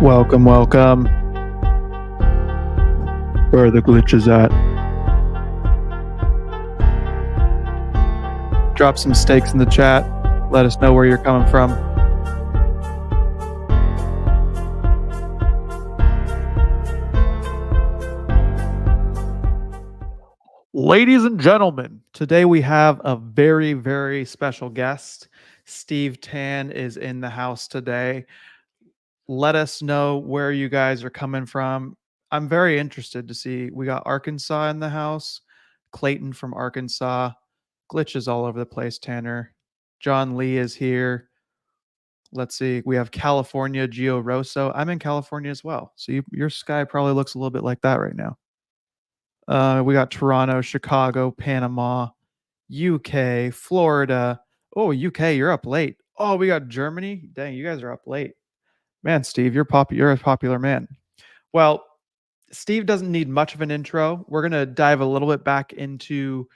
Welcome, welcome. Where are the glitches at? Drop some stakes in the chat. Let us know where you're coming from. Ladies and gentlemen, today we have a very, very special guest. Steve Tan is in the house today. Let us know where you guys are coming from. I'm very interested to see. We got Arkansas in the house, Clayton from Arkansas, glitches all over the place, Tanner. John Lee is here. Let's see. We have California, Gio Rosso. I'm in California as well. So your sky probably looks a little bit like that right now. We got Toronto, Chicago, Panama, UK, Florida. Oh, UK, you're up late. Oh, we got Germany. Dang, you guys are up late. Man, Steve, you're a popular man. Well, Steve doesn't need much of an intro. We're going to dive a little bit back into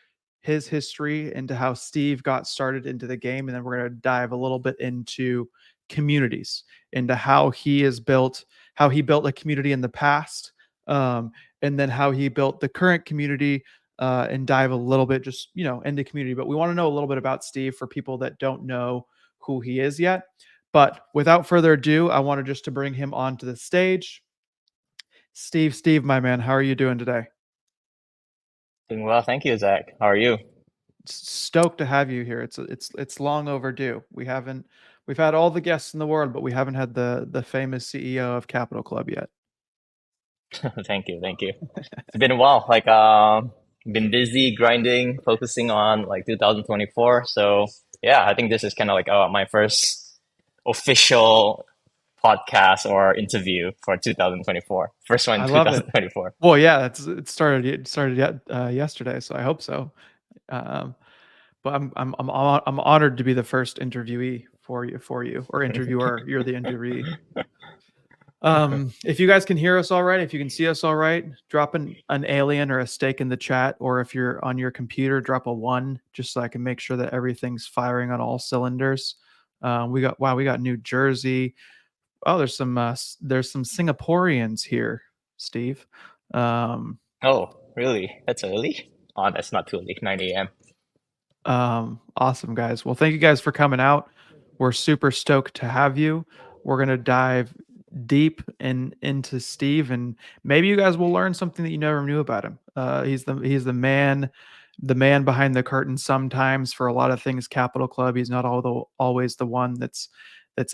his history, into how Steve got started into the game, and then we're going to dive a little bit into communities, into how he built a community in the past, and then how he built the current community, and dive a little bit just into community. But we want to know a little bit about Steve for people that don't know who he is yet. But without further ado, I wanted just to bring him onto the stage. Steve, my man, how are you doing today? Doing well, thank you, Zach. How are you? Stoked to have you here. It's long overdue. We've had all the guests in the world, but we haven't had the famous CEO of Capital Club yet. Thank you, thank you. It's been a while. Been busy grinding, focusing on 2024. So yeah, I think this is kind of my first official podcast or interview for 2024. First one in I love it. 2024. Well, yeah, it started yesterday, so I hope so. Um, but I'm honored to be the first interviewee for you or interviewer. You're the interviewee. If you guys can hear us all right, if you can see us all right, drop an alien or a steak in the chat, or if you're on your computer, drop a 1 just so I can make sure that everything's firing on all cylinders. We got New Jersey. Oh, there's some Singaporeans here, Steve. Oh, really? That's early? Oh, that's not too early. 9 a.m. Awesome, guys. Well, thank you guys for coming out. We're super stoked to have you. We're gonna dive deep into Steve, and maybe you guys will learn something that you never knew about him. He's the man behind the curtain. Sometimes for a lot of things, Capital Club. He's not always the one that's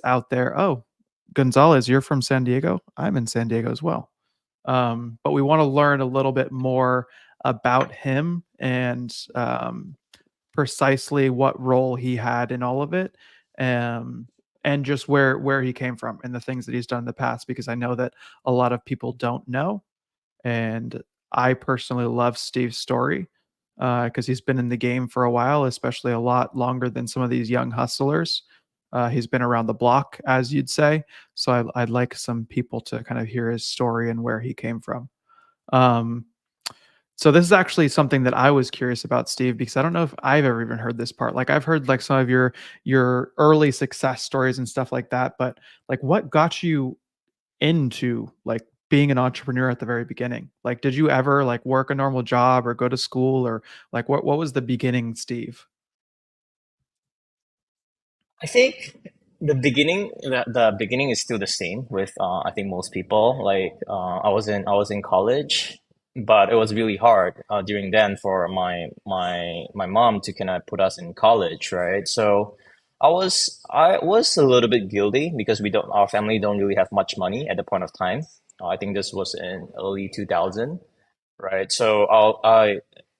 out there. Oh, Gonzalez, you're from San Diego. I'm in San Diego as well. But we want to learn a little bit more about him and precisely what role he had in all of it, and just where he came from and the things that he's done in the past, because I know that a lot of people don't know. And I personally love Steve's story because he's been in the game for a while, especially a lot longer than some of these young hustlers. He's been around the block, as you'd say. So I'd like some people to kind of hear his story and where he came from. So this is actually something that I was curious about, Steve, because I don't know if I've ever even heard this part. Like I've heard like some of your early success stories and stuff like that, but like what got you into like being an entrepreneur at the very beginning? Like did you ever like work a normal job or go to school, or like what was the beginning, Steve? I think the beginning is still the same with I think most people. I was in college, but it was really hard during then for my mom to kind of put us in college, right? So I was a little bit guilty because we don't our family don't really have much money at the point of time. I think this was in early 2000, right? So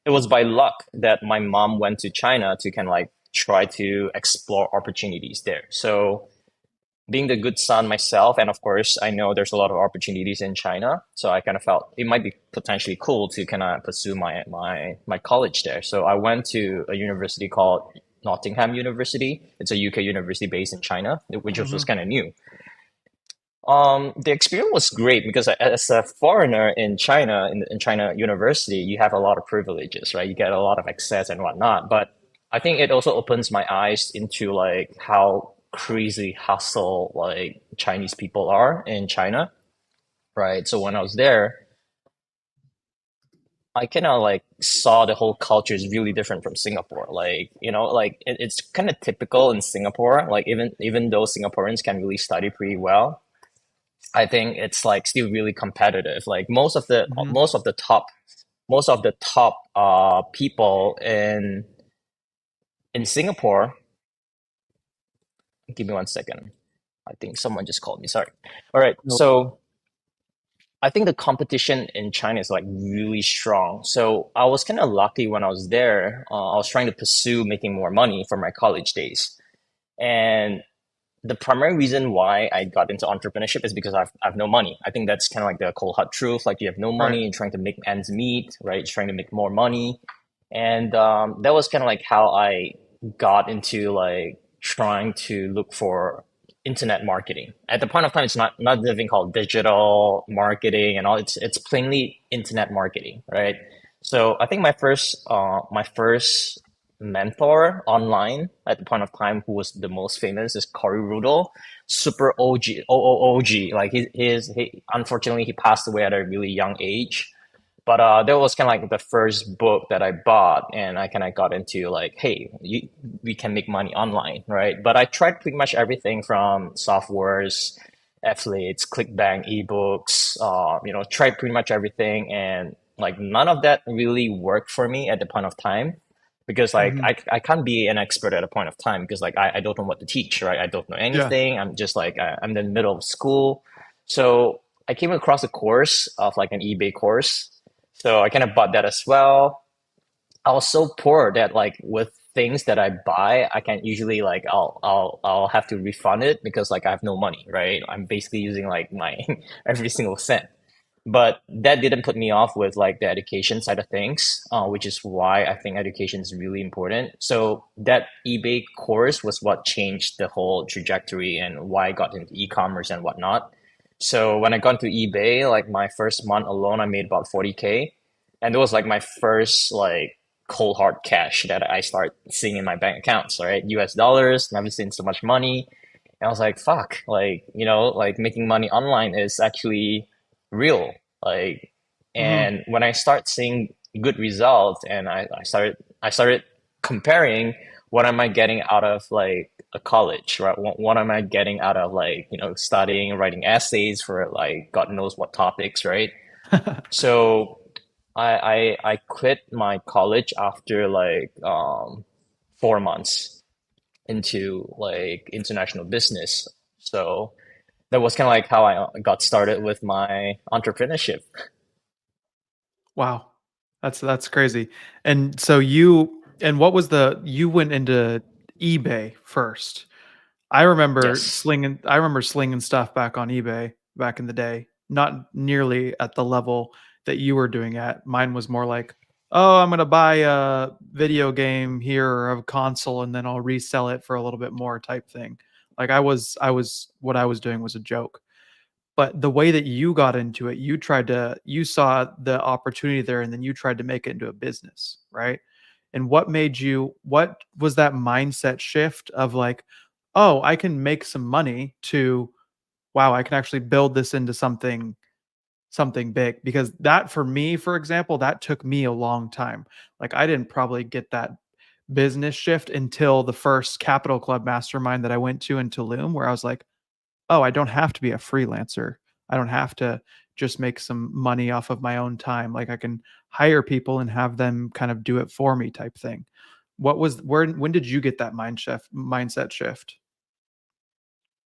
it was by luck that my mom went to China to kind of try to explore opportunities there. So being the good son myself, and of course, I know there's a lot of opportunities in China. So I kind of felt it might be potentially cool to kind of pursue my college there. So I went to a university called Nottingham University. It's a UK university based in China, which was Hmm. kind of new. The experience was great because as a foreigner in China, in China University, you have a lot of privileges, right? You get a lot of access and whatnot. But I think it also opens my eyes into like how crazy hustle like Chinese people are in China, right? So when I was there, I kind of like saw the whole culture is really different from Singapore. Like, like it's kind of typical in Singapore. Like even though Singaporeans can really study pretty well, I think it's like still really competitive. Like Hmm. most of the top people in Singapore. Give me 1 second. I think someone just called me. Sorry. All right. No. So I think the competition in China is like really strong. So I was kind of lucky when I was there. I was trying to pursue making more money for my college days. And the primary reason why I got into entrepreneurship is because I've no money. I think that's kind of like the cold hard truth. Like you have no Right. money and trying to make ends meet, right? You're trying to make more money. And that was kind of like how I got into like trying to look for internet marketing. At the point of time, it's not anything called digital marketing and all. It's plainly internet marketing, right? So I think my first mentor online at the point of time who was the most famous is Cory Rudel, super OG, OOOG. Like he unfortunately he passed away at a really young age. But that was kind of like the first book that I bought, and I kind of got into like, hey, we can make money online, right? But I tried pretty much everything from softwares, affiliates, ClickBank, ebooks, tried pretty much everything, and like none of that really worked for me at the point of time because like Hmm. I can't be an expert at a point of time because like I don't know what to teach, right? I don't know Yeah. anything. I'm just like I'm in the middle of school, so I came across a course of like an eBay course, so I kind of bought that as well. I was so poor that like with things that I buy, I can usually like I'll have to refund it because like I have no money, right? I'm basically using like my every single cent. But that didn't put me off with like the education side of things, which is why I think education is really important. So that eBay course was what changed the whole trajectory and why I got into e-commerce and whatnot. So when I got into eBay, like my first month alone, I made about 40K. And it was like my first like cold hard cash that I start seeing in my bank accounts, right? US dollars, never seen so much money. And I was like, fuck, like, like making money online is actually real. Like, Hmm. and when I start seeing good results and I started comparing what am I getting out of like a college, right? What am I getting out of like, studying, writing essays for like God knows what topics, right? So I quit my college after like 4 months into like international business. So that was kind of like how I got started with my entrepreneurship. Wow. That's crazy. And so what was you went into eBay first. Yes. I remember slinging stuff back on eBay back in the day, not nearly at the level that you were doing at. Mine was more like, "Oh, I'm gonna buy a video game here or a console and then I'll resell it for a little bit more," type thing. Like what I was doing was a joke. But the way that you got into it, you saw the opportunity there and then you tried to make it into a business, right? And what was that mindset shift of like, "Oh, I can make some money," to, "Wow, I can actually build this into something big," because that for me, for example, that took me a long time. Like I didn't probably get that business shift until the first Capital Club mastermind that I went to in Tulum, where I was like, "Oh, I don't have to be a freelancer. I don't have to just make some money off of my own time. Like I can hire people and have them kind of do it for me," type thing. When did you get that mindset shift?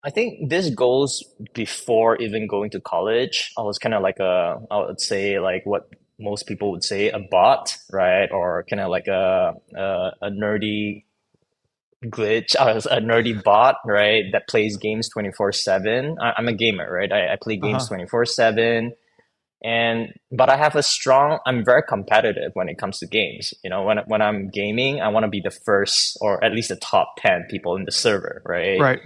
I think this goes before even going to college. I was kind of like I would say like what most people would say, a bot, right? Or kind of like a nerdy glitch. I was a nerdy bot, right? That plays games 24/7. I'm a gamer, right? I play games Uh-huh. 24/7. But I have I'm very competitive when it comes to games. When I'm gaming, I want to be the first or at least the top 10 people in the server, right? Right.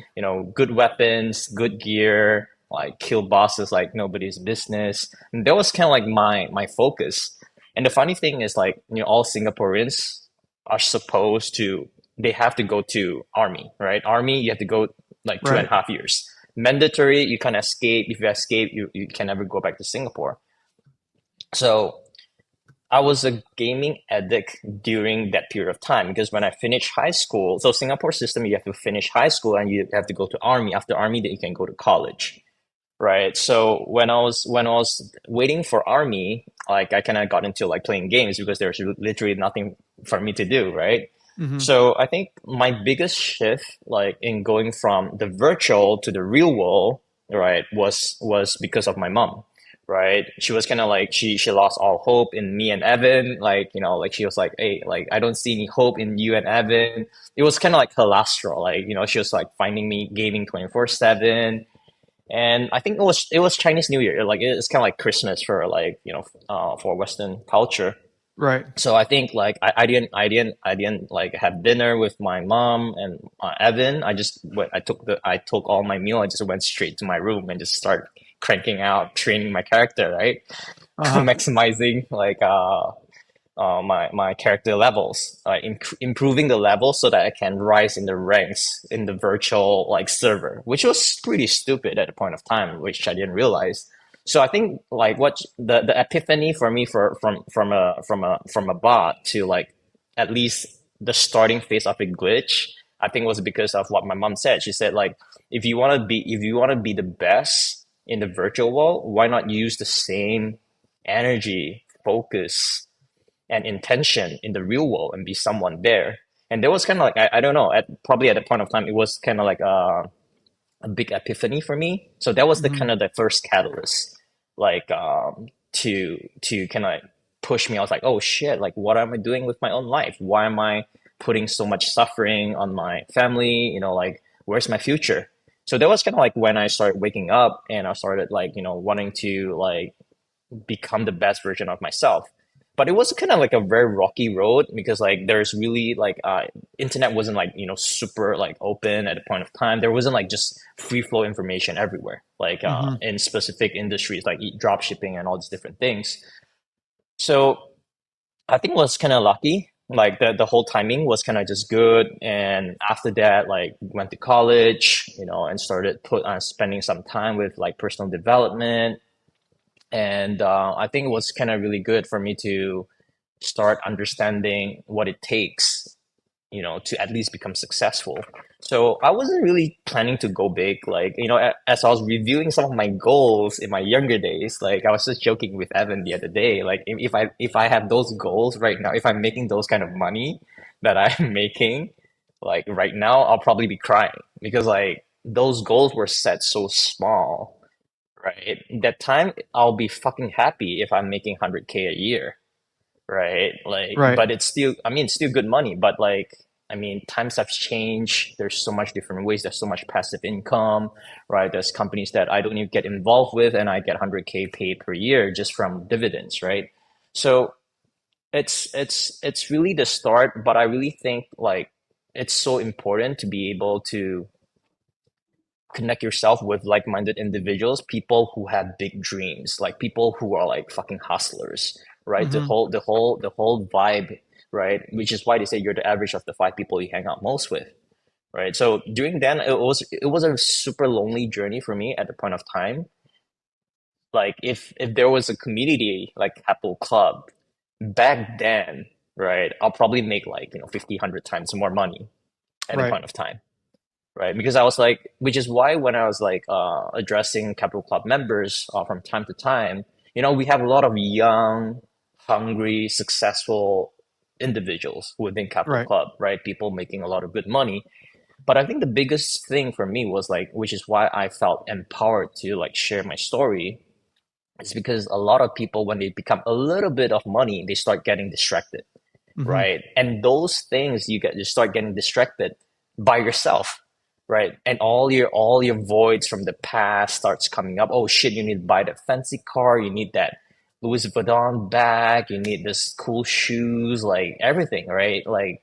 Good weapons, good gear, like kill bosses like nobody's business. And that was kind of like my focus. And the funny thing is like, all Singaporeans are supposed to they have to go to army, right? Army, you have to go like two and Right. a half years. Mandatory, you can escape. If you escape, you can never go back to Singapore. So I was a gaming addict during that period of time because when I finished high school, so Singapore system, you have to finish high school and you have to go to army. After army, then you can go to college, right? So when I was waiting for army, like I kind of got into like playing games because there's literally nothing for me to do, right? Hmm. So I think my biggest shift, like in going from the virtual to the real world, right, was because of my mom, right? She was kind of like she lost all hope in me and Evan, like like she was like, hey, like I don't see any hope in you and Evan. It was kind of like her last straw, like she was like finding me gaming 24/7, and I think it was Chinese New Year, like it's kind of like Christmas for like for Western culture. Right. So I think like I didn't like have dinner with my mom and Evan. I took all my meal. I just went straight to my room and just start cranking out training my character, right? Uh-huh. Maximizing like my character levels, improving the levels so that I can rise in the ranks in the virtual like server, which was pretty stupid at the point of time, which I didn't realize. So I think like what the epiphany for me from a bot to like at least the starting phase of a glitch, I think was because of what my mom said. She said like if you want to be the best in the virtual world, why not use the same energy, focus, and intention in the real world and be someone there. And there was kind of like I don't know, probably at the point of time it was kind of like a big epiphany for me. So that was the Hmm. kind of the first catalyst, like to kind of push me. I was like, oh shit, like what am I doing with my own life? Why am I putting so much suffering on my family? Like where's my future? So that was kind of like when I started waking up and I started like wanting to like become the best version of myself. But it was kind of like a very rocky road because like there's really like internet wasn't like super like open at the point of time. There wasn't like just free flow information everywhere, like Hmm. in specific industries like drop shipping and all these different things. So I think it was kind of lucky. Like the whole timing was kind of just good. And after that, like went to college, and started put on spending some time with like personal development, and I think it was kind of really good for me to start understanding what it takes, to at least become successful. So I wasn't really planning to go big. Like, as I was reviewing some of my goals in my younger days, like I was just joking with Evan the other day. Like, if I have those goals right now, if I'm making those kind of money that I'm making, like right now, I'll probably be crying because like those goals were set so small, right? That time I'll be fucking happy if I'm making 100K a year, right? Like, Right. but it's still, I mean, it's still good money, but like, I mean, times have changed. There's so much different ways. There's so much passive income, right? There's companies that I don't even get involved with, and I get 100K paid per year just from dividends, right? So it's really the start, but I really think like it's so important to be able to connect yourself with like-minded individuals, people who have big dreams, like people who are like fucking hustlers, right? The Hmm. whole the whole the whole vibe, right? Which is why they say you're the average of the five people you hang out most with, right? So during then it was a super lonely journey for me at the point of time. Like if there was a community like Apple Club back then, right? I'll probably make like 50, 100 times more money at the Right. point of time, right? Because I was like, which is why when I was like addressing Capital Club members from time to time, we have a lot of young, hungry, successful individuals within Capital Right. Club, right? People making a lot of good money. But I think the biggest thing for me was like, which is why I felt empowered to like share my story, is because a lot of people, when they become a little bit of money, they start getting distracted, Hmm. right? And those things you start getting distracted by yourself, right? And all your voids from the past starts coming up. Oh shit, you need to buy that fancy car, you need that Louis Vuitton bag, you need this cool shoes, like everything, right? Like,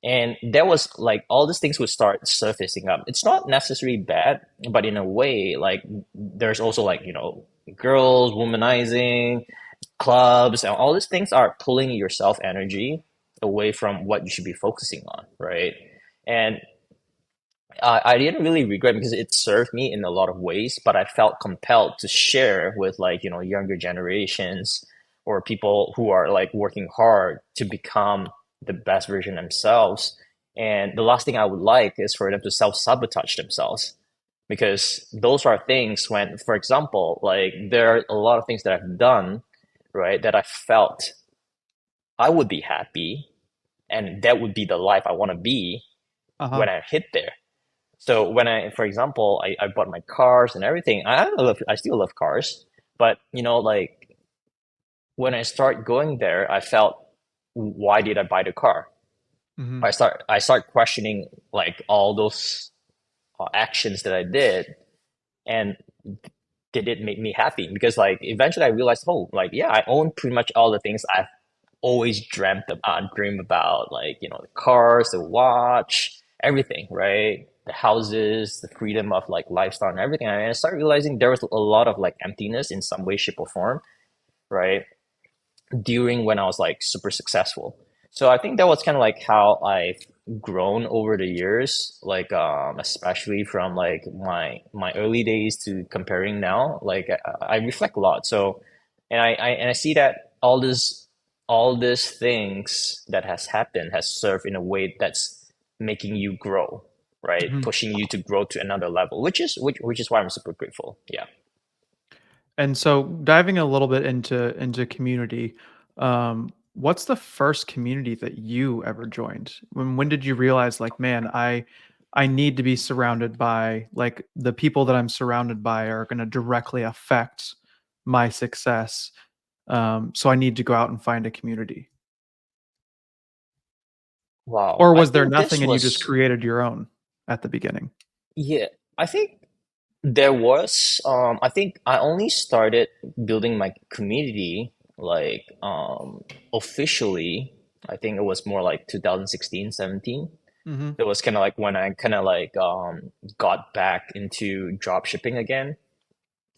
and there was like all these things would start surfacing up. It's not necessarily bad, but in a way, like there's also like, girls, womanizing, clubs, and all these things are pulling your self energy away from what you should be focusing on, right? And I didn't really regret because it served me in a lot of ways, but I felt compelled to share with like, younger generations or people who are like working hard to become the best version themselves. And the last thing I would like is for them to self-sabotage themselves because those are things when, for example, like there are a lot of things that I've done, right, that I felt I would be happy and that would be the life I want to be Uh-huh. when I hit there. So when for example, I bought my cars and everything. I still love cars, but like when I start going there, I felt, why did I buy the car? Hmm. I start questioning like all those actions that I did, and did it make me happy? Because like eventually I realized, oh, like yeah, I own pretty much all the things I've always dream about, like the cars, the watch, everything, right? The houses, the freedom of like lifestyle and everything. And I started realizing there was a lot of like emptiness in some way, shape, or form, right? During when I was like super successful. So I think that was kind of like how I've grown over the years, like especially from like my early days to comparing now. Like I reflect a lot. So and I see that all these things that has happened has served in a way that's making you grow, right? Hmm. Pushing you to grow to another level, which is why I'm super grateful. Yeah. And so diving a little bit into community, what's the first community that you ever joined? When did you realize like, man, I need to be surrounded by like the people that I'm surrounded by are going to directly affect my success. So I need to go out and find a community. Wow. Or I was there think nothing this and you just was created your own at the beginning? yeah. I think there was, I think I only started building my community like officially, I think it was more like 2016, 17. Hmm. It was kind of like when I kind of like got back into drop shipping again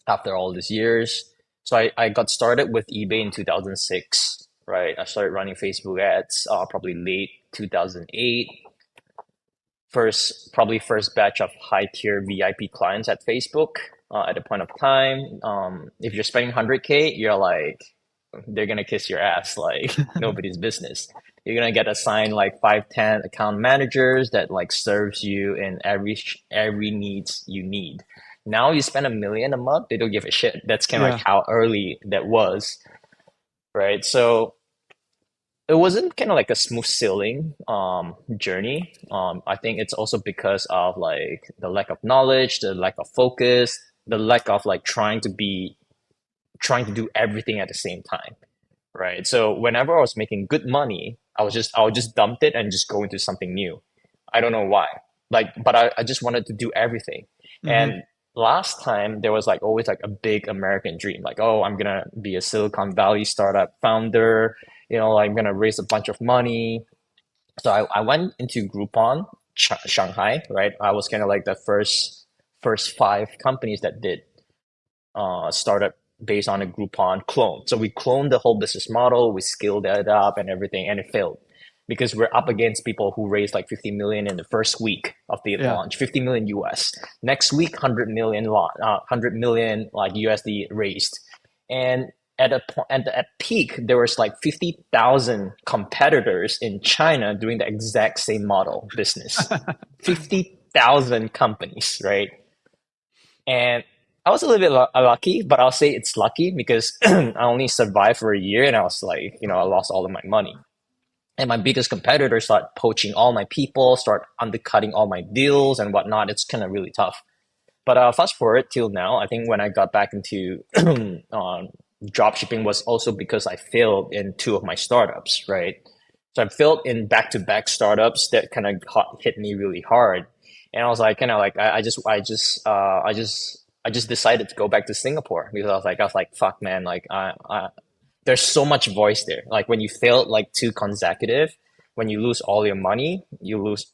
after all these years. So I got started with eBay in 2006, right? I started running Facebook ads probably late 2008. Probably first batch of high tier VIP clients at Facebook at the point of time. If you're spending 100K, you're like, they're gonna kiss your ass like nobody's business. You're gonna get assigned like 5, 10 account managers that like serves you in every needs you need. Now you spend 1 million a month, they don't give a shit. That's kind of like Yeah. how early that was, right? So it wasn't kind of like a smooth sailing journey. I think it's also because of like the lack of knowledge, the lack of focus, the lack of like trying to do everything at the same time, right? So whenever I was making good money, I would just dump it and just go into something new. I don't know why. Like, but I just wanted to do everything. Hmm. And last time there was like always like a big American dream, like, oh, I'm gonna be a Silicon Valley startup founder, like, I'm gonna raise a bunch of money. So I went into Groupon, Shanghai, right? I was kind of like the first five companies that did startup based on a Groupon clone. So we cloned the whole business model, we scaled that up and everything, and it failed because we're up against people who raised like 50 million in the first week of the Yeah. launch, 50 million US. Next week, 100 million, 100 million like USD raised, and at peak, there was like 50,000 competitors in China doing the exact same model business. 50,000 companies, right? And I was a little bit lucky, but I'll say it's lucky because I only survived for a year and I was like, I lost all of my money. And my biggest competitors start poaching all my people, start undercutting all my deals and whatnot. It's kind of really tough. But fast forward till now, I think when I got back into drop shipping was also because I failed in two of my startups, right? So I failed in back-to-back startups that kind of hit me really hard, and I was like, kind of like, I just decided to go back to Singapore because I was like, fuck, man, like there's so much voice there. Like when you fail like two consecutive, when you lose all your money, you lose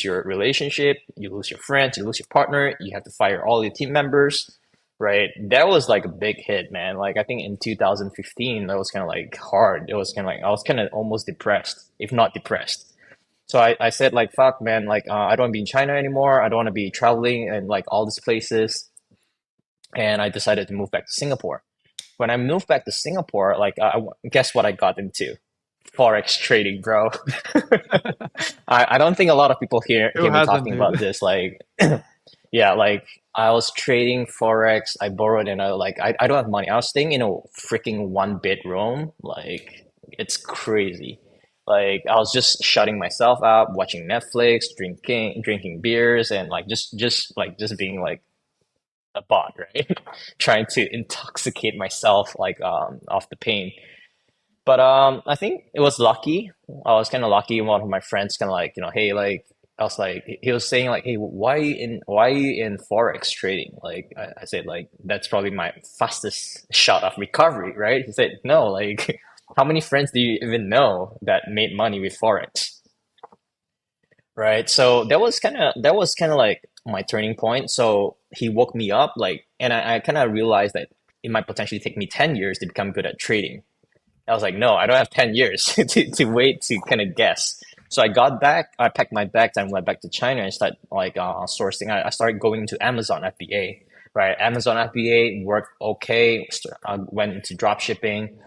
your relationship, you lose your friends, you lose your partner, you have to fire all your team members, right? That was like a big hit, man. Like I think in 2015, that was kind of like hard. It was kind of like I was kind of almost depressed, if not depressed. So I said like, fuck, man, like I don't want to be in China anymore. I don't want to be traveling and like all these places. And I decided to move back to Singapore. When I moved back to Singapore, like, guess what I got into? Forex trading, bro. I don't think a lot of people Who hear me hasn't, talking dude? about this. Like, yeah, like I was trading Forex. I borrowed in a, like, I don't have money. I was staying in a freaking one bedroom. Like, it's crazy. Like, I was just shutting myself up, watching Netflix, drinking beers, and like, just being like a bot, right? Trying to intoxicate myself, like, off the pain. But I think it was lucky. I was kind of lucky. One of my friends kind of like, hey, like I was like, he was saying like, hey, why are you in forex trading? Like I said, like that's probably my fastest shot of recovery, right? He said, no, like how many friends do you even know that made money with forex, right? So that was kind of like my turning point. So he woke me up, like, and I kind of realized that it might potentially take me 10 years to become good at trading. I was like, no, I don't have 10 years to wait to kind of guess. So I got back, I packed my bags and went back to China and started like sourcing. I started going to Amazon FBA, right? Amazon FBA worked okay. I went to drop shipping.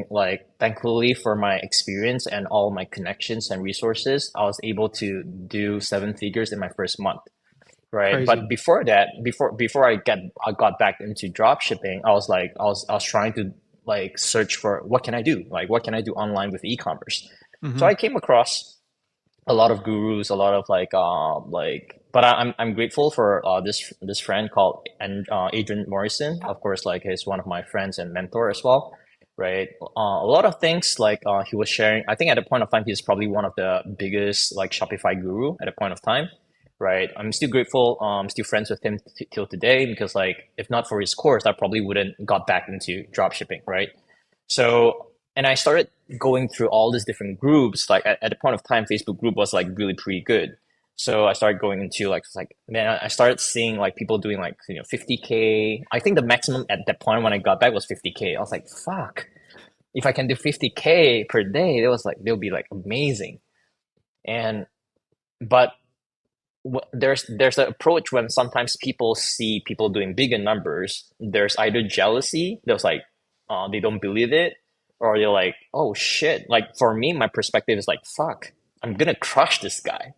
Like, thankfully for my experience and all my connections and resources, I was able to do seven figures in my first month. Right. Crazy. But before that, before I got back into drop shipping, I was like I was trying to like search for what can I do? Like what can I do online with e-commerce? So Hmm. I came across a lot of gurus, a lot of but I'm grateful for this friend called Adrian Morrison. Of course, like he's one of my friends and mentor as well. Right. A lot of things like he was sharing. I think at a point of time, he's probably one of the biggest like Shopify guru at a point of time, right? I'm still grateful. Still friends with him till today because like if not for his course, I probably wouldn't got back into drop shipping, right? So and I started going through all these different groups. Like at the point of time, Facebook group was like really pretty good. So I started going into like man, I started seeing like people doing like 50K. I think the maximum at that point when I got back was 50K. I was like, fuck, if I can do 50K per day, it was like they'll be like amazing. And but there's an approach when sometimes people see people doing bigger numbers. There's either jealousy, there's like they don't believe it, or they're like, oh shit. Like for me, my perspective is like, fuck, I'm gonna crush this guy.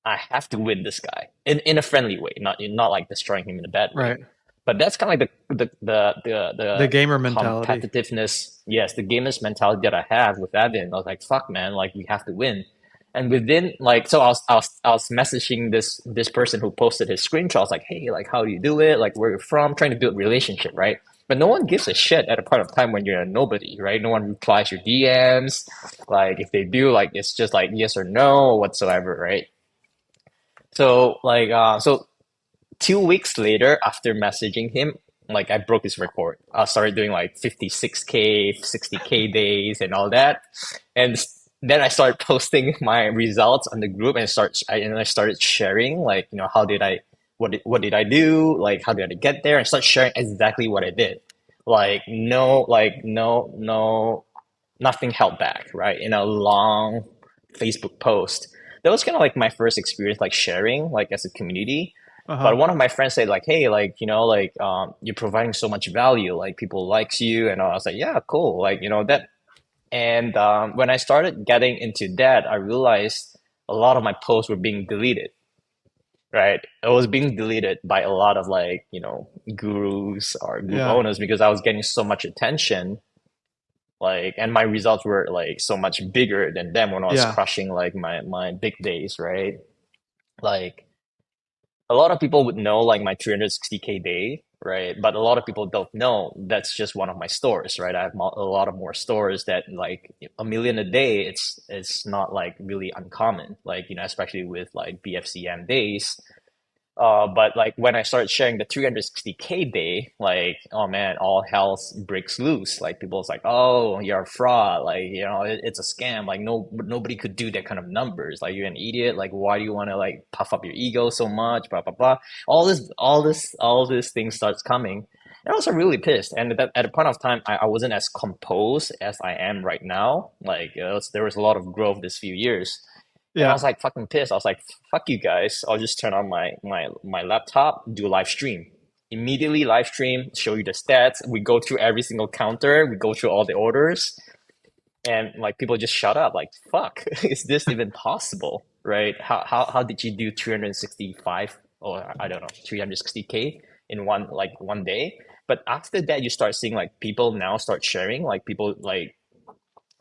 I have to win this guy in a friendly way, not like destroying him in a bad way. Right. But that's kind of like The the gamer mentality. competitiveness, yes, the gamers mentality that I have with Evan. I was like, fuck, man, like we have to win. And within like, so I was messaging this person who posted his screenshot. I was like, hey, like how do you do it? Like where you're from? Trying to build relationship, right? But no one gives a shit at a point of time when you're a nobody, right? No one replies your DMs. Like if they do, like it's just like yes or no or whatsoever, right? So 2 weeks later, after messaging him, like I broke his record. I started doing like 56K, 60K days and all that. And then I started posting my results on the group and I started sharing like, how did I what did I do? Like how did I get there? And start sharing exactly what I did. Like no nothing held back, right? In a long Facebook post. That was kind of like my first experience like sharing like as a community. But Uh-huh. one of my friends said like, hey, like, you're providing so much value, like people likes you. And I was like, yeah, cool. Like, that. And when I started getting into that, I realized a lot of my posts were being deleted, right? It was being deleted by a lot of like, gurus or group Yeah. owners because I was getting so much attention, like, and my results were like so much bigger than them when I was Yeah. crushing like my big days, right? Like, a lot of people would know like my 360K day, right? But a lot of people don't know that's just one of my stores, right? I have a lot of more stores that like a million a day. It's not like really uncommon, like especially with like BFCM days. But like when I started sharing the 360K day, like, oh man, all hell breaks loose. Like people's like, oh, you're a fraud. Like, it's a scam. Like nobody could do that kind of numbers. Like you're an idiot. Like why do you want to like puff up your ego so much? Blah blah blah. All this thing starts coming. And I was really pissed. And at a point of time, I wasn't as composed as I am right now. Like there was a lot of growth this few years. And I Yeah. was like fucking pissed. I was like, fuck you guys. I'll just turn on my laptop, do a live stream. Immediately live stream, show you the stats. We go through every single counter, we go through all the orders, and like people just shut up, like, fuck, is this even possible? Right? How did you do 365 or I don't know, 360K in one day? But after that, you start seeing like people now start sharing, like people like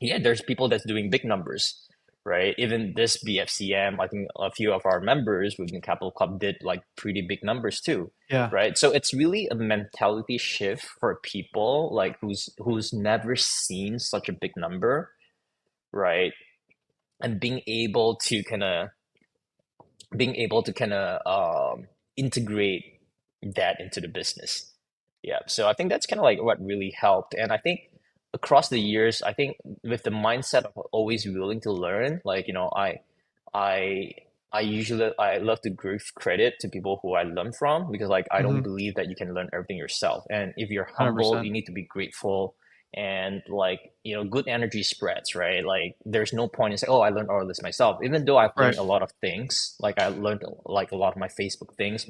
yeah, there's people that's doing big numbers, right? Even this BFCM, I think a few of our members within Capital Club did like pretty big numbers too, Yeah. right? So it's really a mentality shift for people like who's never seen such a big number, right? And being able to kind of integrate that into the business. Yeah, so I think that's kind of like what really helped. And I think across the years, I think with the mindset of always willing to learn, like, I I love to give credit to people who I learn from because like I don't Hmm. believe that you can learn everything yourself. And if you're humble, 100%. you need to be grateful and like, good energy spreads, right? Like there's no point in saying, oh, I learned all this myself. Even though I've Right. learned a lot of things, like I learned like a lot of my Facebook things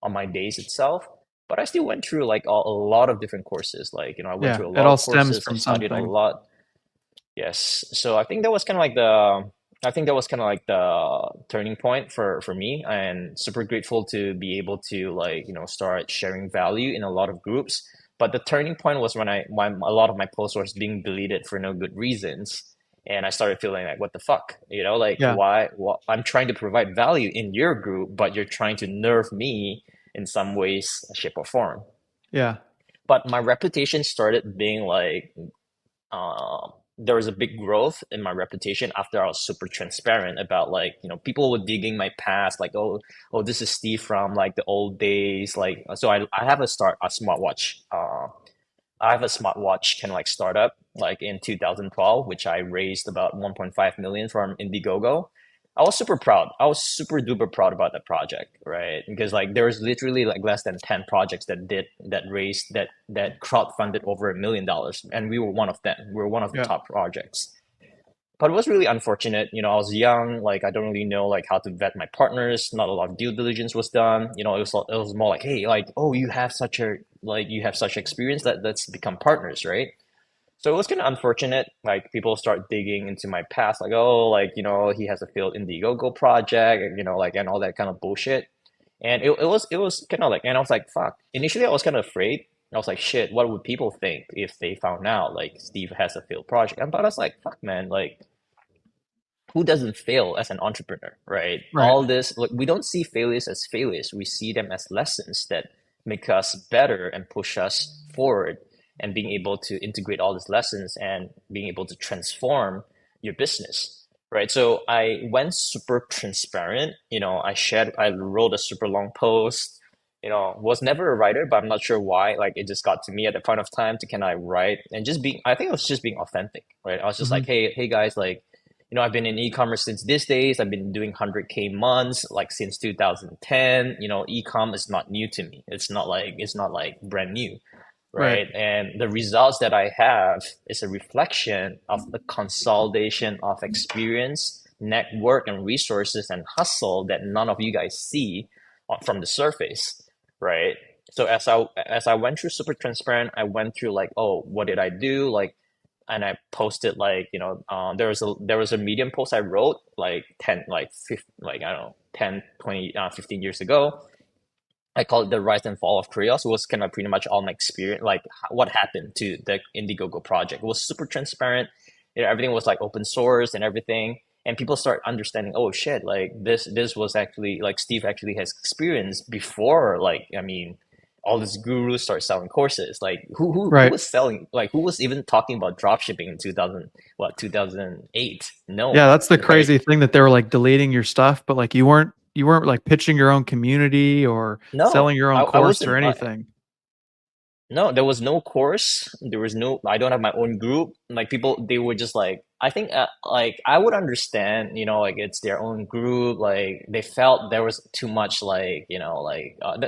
on my days itself, but I still went through like a lot of different courses. Like, I went Yeah. through a It lot all of stems courses. I from studied a something. lot. Yes. So I think that was kind of like the turning point for me, and super grateful to be able to like, start sharing value in a lot of groups. But the turning point was when a lot of my posts was being deleted for no good reasons. And I started feeling like, what the fuck? Like Yeah. why I'm trying to provide value in your group, but you're trying to nerf me in some ways, shape, or form. Yeah. But my reputation started being like there was a big growth in my reputation after I was super transparent about like, people were digging my past, like, oh, this is Steve from like the old days. Like, so I have a smartwatch. I have a smartwatch kind of like startup like in 2012, which I raised about 1.5 million from Indiegogo. I was super proud. I was super duper proud about that project, right? Because like there was literally like less than 10 projects that raised that crowd funded over $1 million, and we were one of them. We were one of the Yeah. top projects. But it was really unfortunate. I was young, like I don't really know like how to vet my partners. Not a lot of due diligence was done. It was more like, hey, like, oh, you have such experience that let's become partners, right? So it was kind of unfortunate. Like people start digging into my past, like, oh, like, he has a failed Indiegogo project, and, like, and all that kind of bullshit. And it was kind of like, and I was like, fuck. Initially, I was kind of afraid. I was like, shit, what would people think if they found out like Steve has a failed project? But I was like, fuck, man, like who doesn't fail as an entrepreneur, right? Right. All this, like, we don't see failures as failures. We see them as lessons that make us better and push us forward, and being able to integrate all these lessons and being able to transform your business, right? So I went super transparent. I wrote a super long post. Was never a writer, but I'm not sure why. Like it just got to me at the point of time to, can I write, and just being, I think it was just being authentic, right? I was just like, Hmm. hey guys, like, I've been in e-commerce since these days. I've been doing 100K months like since 2010. E-com is not new to me. It's not like brand new, Right. right? And the results that I have is a reflection of the consolidation of experience, network, and resources and hustle that none of you guys see from the surface, right? So as I went through super transparent, I went through like, oh, what did I do? Like, and I posted like, there was a Medium post I wrote like 10 like 15, like I don't know, 10 20 15 years ago. I call it the rise and fall of Krios. It was kind of pretty much all my experience, like what happened to the Indiegogo project. It was super transparent. Everything was like open source and everything. And people start understanding, oh shit, like this was actually like Steve actually has experience before, like, I mean, all these gurus start selling courses. Like who Right. was selling, like who was even talking about dropshipping in 2008? No Yeah, one, that's the right? crazy thing that they were like deleting your stuff, but like you weren't like pitching your own community or No, selling your I, own I course or wasn't. anything. No, there was no course. There was no, I don't have my own group. Like people, they were just like, I think, like, I would understand, like it's their own group. Like they felt there was too much, like,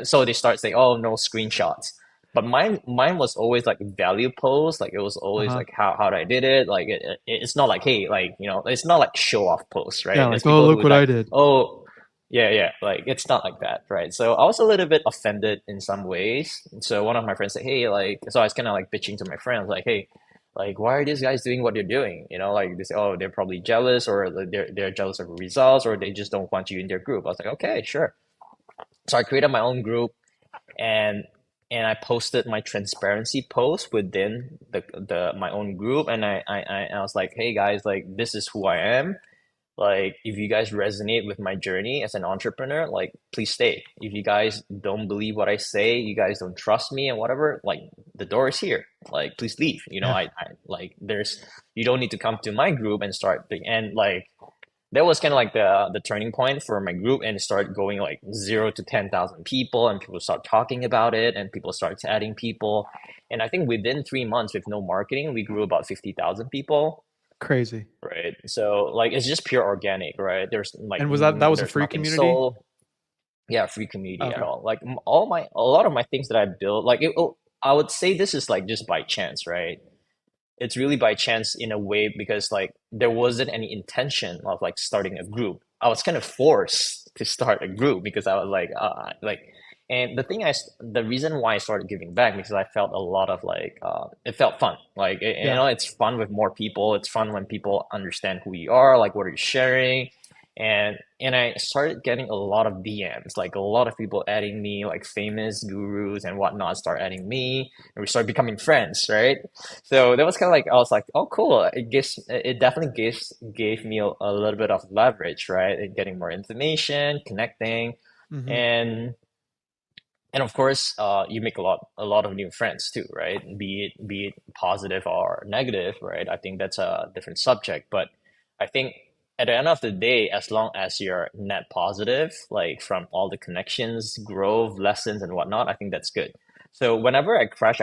so they start saying, oh, no screenshots. But mine was always like value post. Like it was always Uh-huh. like how I did it. Like it's not like, hey, like, it's not like show off posts, Yeah, right? like, It's oh, people look who what like, I did. oh, yeah, yeah. Like it's not like that, right? So I was a little bit offended in some ways. So one of my friends said, hey, like, so I was kind of like bitching to my friends, like, hey, like, why are these guys doing what they're doing? Like they say, oh, they're probably jealous, or they're jealous of results, or they just don't want you in their group. I was like, okay, sure. So I created my own group, and I posted my transparency post within the my own group, and I was like, hey guys, like this is who I am. Like if you guys resonate with my journey as an entrepreneur, like please stay. If you guys don't believe what I say, you guys don't trust me and whatever, like the door is here. Like please leave. Yeah, I like there's you don't need to come to my group and start the and like that was kind of like the turning point for my group, and it started going like 0 to 10,000 people, and people start talking about it, and people start adding people, and I think within 3 months with no marketing we grew about 50,000 people, crazy. right? So like it's just pure organic, right? There's like And was that was a there's free nothing community? sold. Yeah, free community at Okay. all. Like a lot of my things that I built, like I would say this is like just by chance, right? It's really by chance in a way, because like there wasn't any intention of like starting a group. I was kind of forced to start a group because I was like, and the reason why I started giving back, because I felt a lot of like, it felt fun. Like, Yeah. it's fun with more people. It's fun when people understand who you are, like what are you sharing, and I started getting a lot of DMs, like a lot of people adding me, like famous gurus and whatnot, start adding me, and we started becoming friends, right? So that was kind of like I was like, oh, cool. It definitely gave me a little bit of leverage, right? In getting more information, connecting, Hmm. and of course, you make a lot of new friends too, right? Be it positive or negative, right? I think that's a different subject, but I think at the end of the day, as long as you're net positive, like from all the connections, growth, lessons, and whatnot, I think that's good. So whenever I crash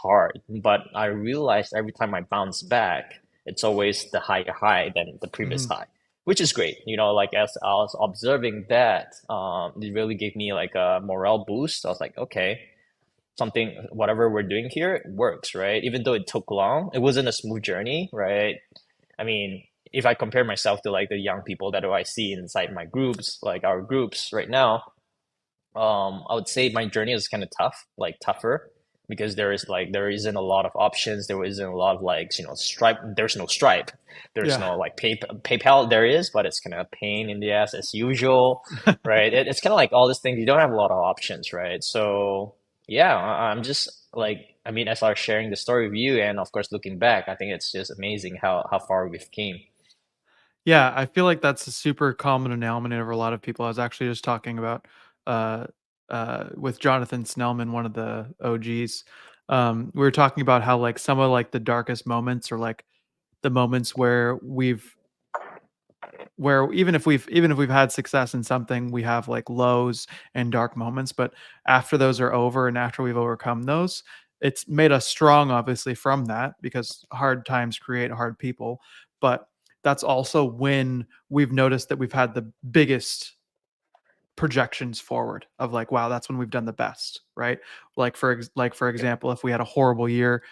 hard, but I realize every time I bounce back, it's always the higher high than the previous Hmm. high, which is great. Like as I was observing that, it really gave me like a morale boost. I was like, okay, something, whatever we're doing here works, right? Even though it took long, it wasn't a smooth journey, right? I mean, if I compare myself to like the young people that I see inside my groups, like our groups right now, I would say my journey is kind of tough, like tougher, because there isn't a lot of options. There isn't a lot of like, Stripe. There's no Stripe. There's Yeah. no like PayPal. There is, but it's kind of a pain in the ass as usual, right? It's kind of like all these things. You don't have a lot of options, right? So yeah, I'm just like, I mean, as I was sharing the story with you, and of course looking back, I think it's just amazing how far we've came. Yeah, I feel like that's a super common denominator for a lot of people. I was actually just talking about uh, with Jonathan Snellman, one of the OGs. We were talking about how like some of like the darkest moments, or like the moments where even if we've had success in something, we have like lows and dark moments. But after those are over and after we've overcome those, it's made us strong, obviously, from that, because hard times create hard people. But that's also when we've noticed that we've had the biggest projections forward of like, wow, that's when we've done the best, right? Like for Yep. example, if we had a horrible year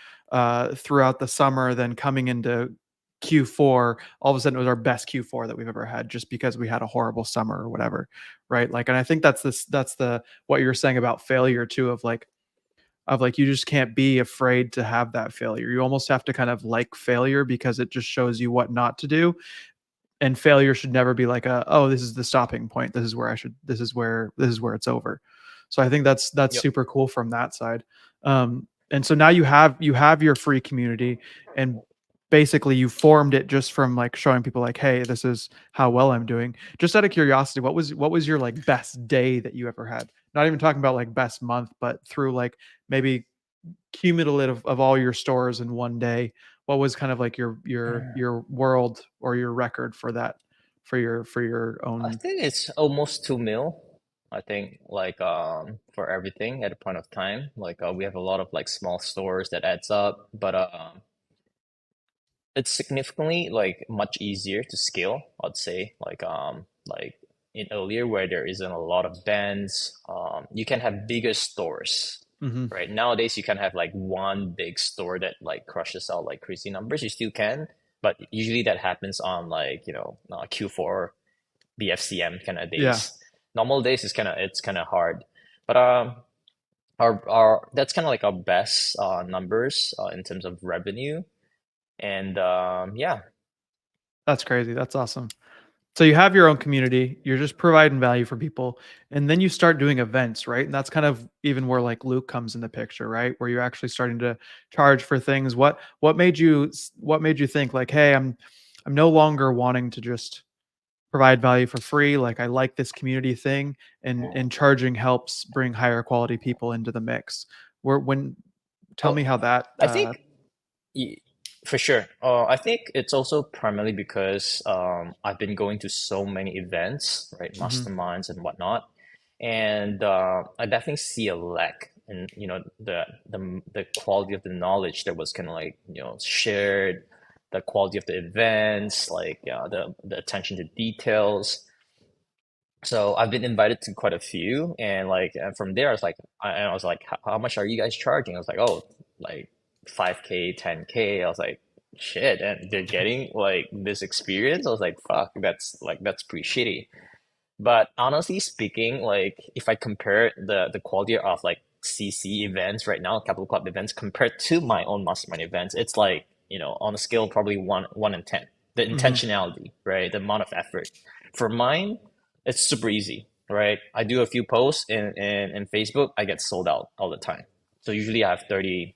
throughout the summer, then coming into Q4, all of a sudden it was our best Q4 that we've ever had, just because we had a horrible summer or whatever, right? Like, and I think that's the what you were saying about failure too, of like you just can't be afraid to have that failure. You almost have to kind of like failure, because it just shows you what not to do. And failure should never be like a, oh, this is the stopping point, this is where it's over. So I think that's Yep. super cool from that side. And so now you have your free community, and basically you formed it just from like showing people like, hey, this is how well I'm doing. Just out of curiosity, what was your like best day that you ever had? Not even talking about like best month, but through like maybe cumulative of all your stores in one day. What was kind of like your world or your record for that, for your I own? think it's almost 2 mil. I think like for everything at a point of time. Like we have a lot of like small stores that adds up, but it's significantly like much easier to scale, I'd say. Like in earlier where there isn't a lot of bands, you can have bigger stores. Hmm. right? Nowadays, you can have like one big store that like crushes out like crazy numbers. You still can, but usually that happens on like, Q4 BFCM kind of Yeah, days. Normal days is kind of hard, but our that's kind of like our best numbers in terms of revenue, and yeah. that's crazy. That's awesome. So you have your own community, you're just providing value for people, and then you start doing events, right? And that's kind of even where like Luke comes in the picture, right? Where you're actually starting to charge for things. What made you think like, hey, I'm no longer wanting to just provide value for free. Like I like this community thing, and charging helps bring higher quality people into the mix. Where when tell Oh, me how that I think Y- For sure. I think it's also primarily because I've been going to so many events, right, mhm, masterminds and whatnot, and I definitely see a lack in the quality of the knowledge that was kind of like shared, the quality of the events, like the attention to details. So I've been invited to quite a few, and from there I was like, how much are you guys charging? I was like, oh, like 5K, 10K. I was like, shit, and they're getting like this experience. I was like, fuck, that's pretty shitty. But honestly speaking, like if I compare the quality of like CC events right now, Capital Club events, compared to my own mastermind events, it's like, on a scale probably one in 10. The mhm, intentionality, right? The amount of effort. For mine, it's super easy, right? I do a few posts in Facebook, I get sold out all the time. So usually I have 30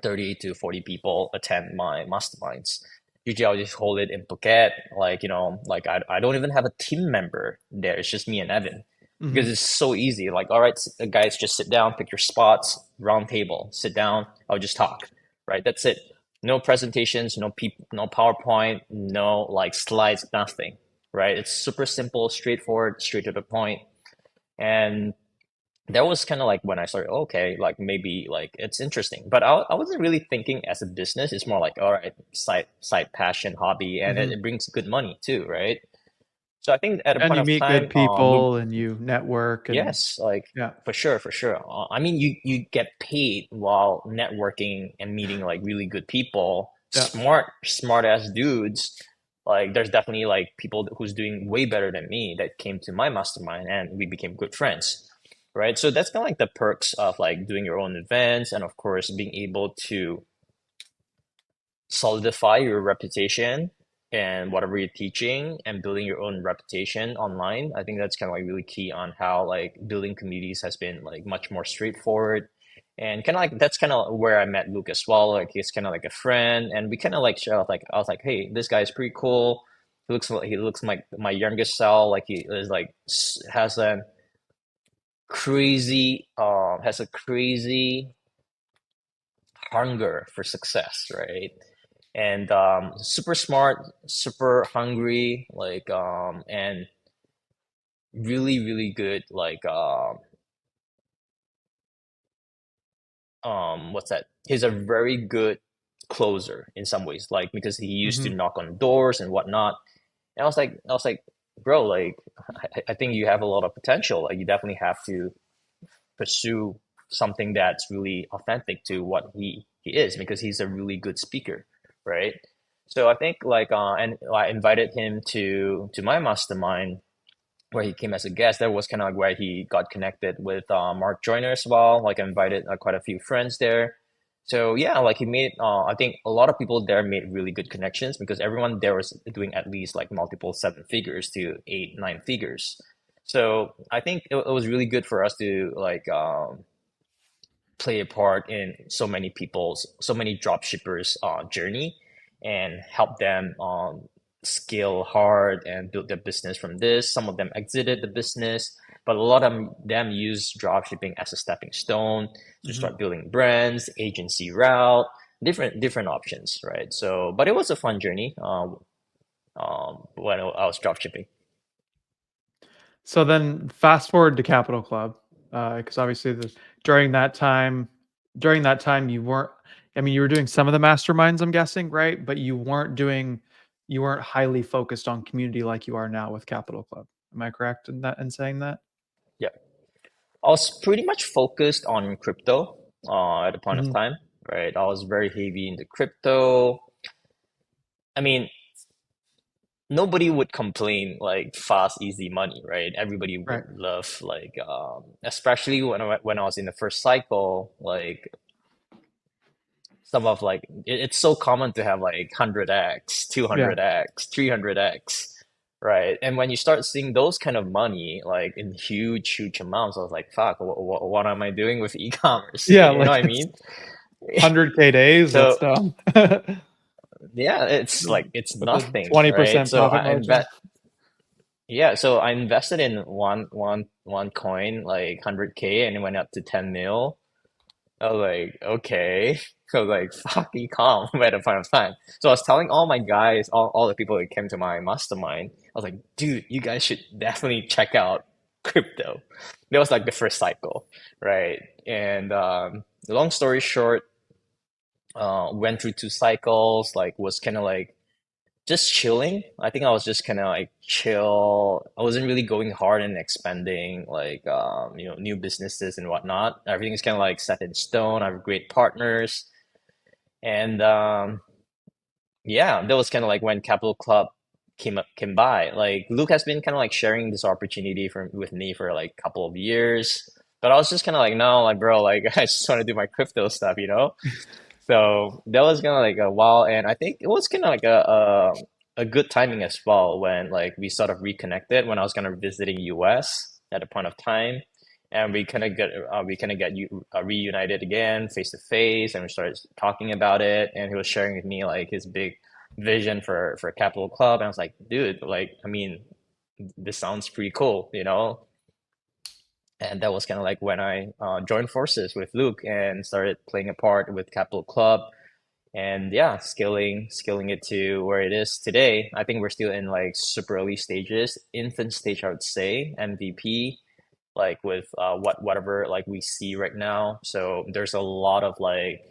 to 40 people attend my masterminds. Usually I'll just hold it in Phuket. Like, like I don't even have a team member there. It's just me and Evan mhm, because it's so easy. Like, all right, guys, just sit down, pick your spots, round table, sit down. I'll just talk, right? That's it. No presentations, no PowerPoint, no like slides, nothing, right? It's super simple, straightforward, straight to the point. And that was kind of like when I started, okay, like maybe like it's interesting, but I wasn't really thinking as a business. It's more like, all right, side passion, hobby, and it, mhm. it brings good money too, right? So I think at a And point you of meet good time, Luke, people and you network and yes, like yeah, for sure, for sure. I mean, you get paid while networking and meeting like really good people, yeah. smart ass dudes. Like there's definitely like people who's doing way better than me that came to my mastermind and we became good friends. Right. So that's kind of like the perks of like doing your own events and of course being able to solidify your reputation and whatever you're teaching and building your own reputation online. I think that's kind of like really key on how like building communities has been like much more straightforward. And kind of like that's kind of where I met Luke as well. Like he's kind of like a friend, and we kind of like share. Like I was like, hey, this guy is pretty cool. He looks like my youngest self. Like he is like has a crazy hunger for success, right? And super smart, super hungry, and really, really good. What's that? He's a very good closer in some ways, like because he used to Mhm, knock on doors and whatnot. And I was like, bro, like I think you have a lot of potential. Like you definitely have to pursue something that's really authentic to what he is because he's a really good speaker, right? So I think and I invited him to my mastermind where he came as a guest. That was kind of like where he got connected with Mark Joyner as well. Like I invited quite a few friends there. So yeah, like he made. I think a lot of people there made really good connections because everyone there was doing at least like multiple seven figures to eight, nine figures. So I think it was really good for us to play a part in so many drop shippers journey and help them scale hard and build their business from this. Some of them exited the business, but a lot of them use drop shipping as a stepping stone to mhm. start building brands, agency route, different options, right? So, but it was a fun journey when I was drop shipping. So then fast forward to Capital Club, because obviously during that time you weren't. I mean, you were doing some of the masterminds, I'm guessing, right? But you weren't highly focused on community like you are now with Capital Club. Am I correct in saying that? Yeah. I was pretty much focused on crypto at the point of Mhm. time, right? I was very heavy into crypto. I mean, nobody would complain like fast, easy money, right? Everybody would Right. love like, especially when I was in the first cycle, like some of like it's so common to have like 100x, Yeah. 200x, 300x, right? And when you start seeing those kind of money like in huge, huge amounts, I was like, fuck, what am I doing with e-commerce? Yeah, You know like what I it's mean? 100K days, that's So dumb. yeah, it's like it's With a nothing, right? 20% profit margin. So I invested in one coin like 100K and it went up to 10 mil. I was like, okay. I was like, fuck ecom at a point of time. So I was telling all my guys, all the people that came to my mastermind, I was like, dude, you guys should definitely check out crypto. That was like the first cycle, right? And long story short, went through two cycles, like was kind of like just chilling. I think I was just kind of like chill. I wasn't really going hard and expanding like new businesses and whatnot. Everything is kind of like set in stone. I have great partners, and yeah, that was kind of like when Capital Club came by. Like Luke has been kind of like sharing this opportunity with me for like a couple of years, but I was just kind of like, no, like bro, like I just want to do my crypto stuff, you know. So that was kind of like a while, and I think it was kind of like a good timing as well when like we sort of reconnected when I was kind of visiting US at a point of time, and we kind of get reunited again face to face, and we started talking about it, and he was sharing with me like his big vision for Capital Club, and I was like, dude, like I mean, this sounds pretty cool, you know. And that was kind of like when I joined forces with Luke and started playing a part with Capital Club and yeah, scaling it to where it is today. I think we're still in like super early stages, infant stage, I would say, MVP, like with whatever like we see right now. So there's a lot of like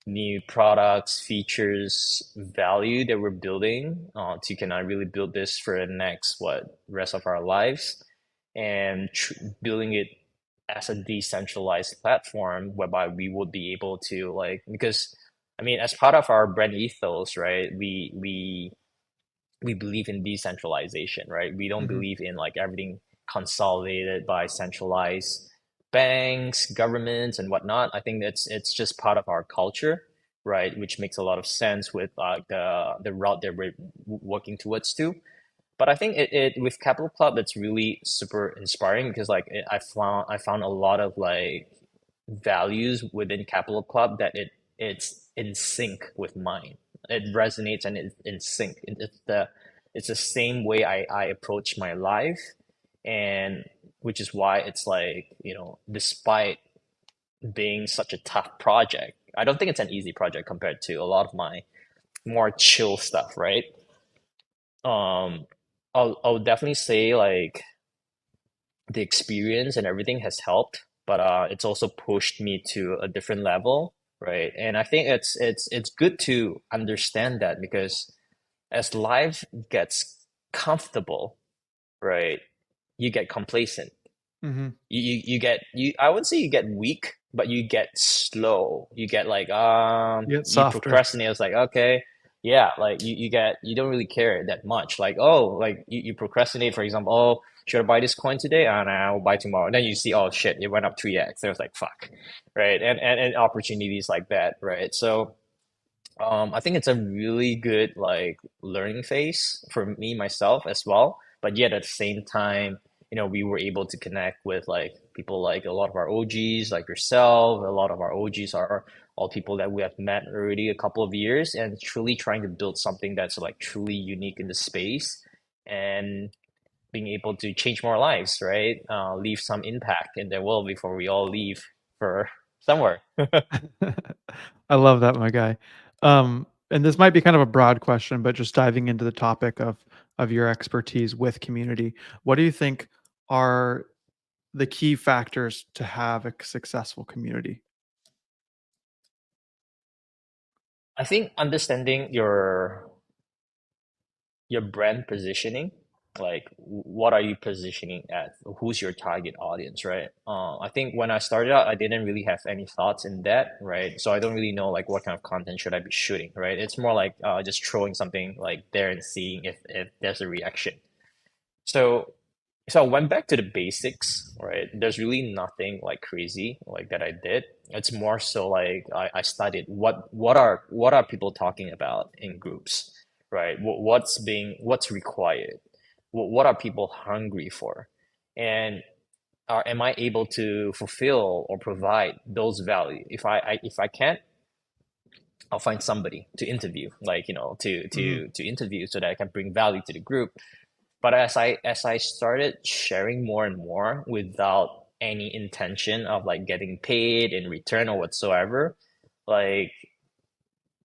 new products, features, value that we're building to can I really build this for the next what rest of our lives, and building it as a decentralized platform whereby we would be able to like because I mean as part of our brand ethos, right? We believe in decentralization, right? We don't Mhm. believe in like everything consolidated by centralized banks, governments, and whatnot. I think it's just part of our culture, right? Which makes a lot of sense with the route that we're working towards too. But I think it with Capital Club, it's really super inspiring because like I found a lot of like values within Capital Club that it's in sync with mine. It resonates and it's in sync. It's the same way I approach my life, and which is why it's like despite being such a tough project, I don't think it's an easy project compared to a lot of my more chill stuff, right? Um, I'll definitely say like the experience and everything has helped, but it's also pushed me to a different level, right? And I think it's good to understand that because as life gets comfortable, right, you get complacent. Mhm. You get you I wouldn't say you get weak, but you get slow. You get like You get you softer. procrastinate. It's like okay, yeah, like you don't really care that much. Like oh, like you procrastinate, for example, oh, should I buy this coin today? And I'll buy tomorrow. And then you see, oh shit, it went up 3x. It was like fuck. Right. And opportunities like that, right? So I think it's a really good like learning phase for me myself as well. But yet at the same time, we were able to connect with like people like a lot of our OGs, like yourself. A lot of our OGs are all people that we have met already a couple of years, and truly trying to build something that's like truly unique in the space, and being able to change more lives, right? Leave some impact in the world before we all leave for somewhere. I love that, my guy. And this might be kind of a broad question, but just diving into the topic of your expertise with community, what do you think are the key factors to have a successful community? I think understanding your brand positioning, like what are you positioning at? Who's your target audience, right? I think when I started out, I didn't really have any thoughts in that, right? So I don't really know like what kind of content should I be shooting, right? It's more like just throwing something like there and seeing if there's a reaction. So so I went back to the basics, right? There's really nothing like crazy like that I did. It's more so like I studied what are people talking about in groups, right? What's required? What are people hungry for? And am I able to fulfill or provide those value? If I can't, I'll find somebody to interview, like Hmm. to interview so that I can bring value to the group. But as I started sharing more and more without any intention of like getting paid in return or whatsoever, like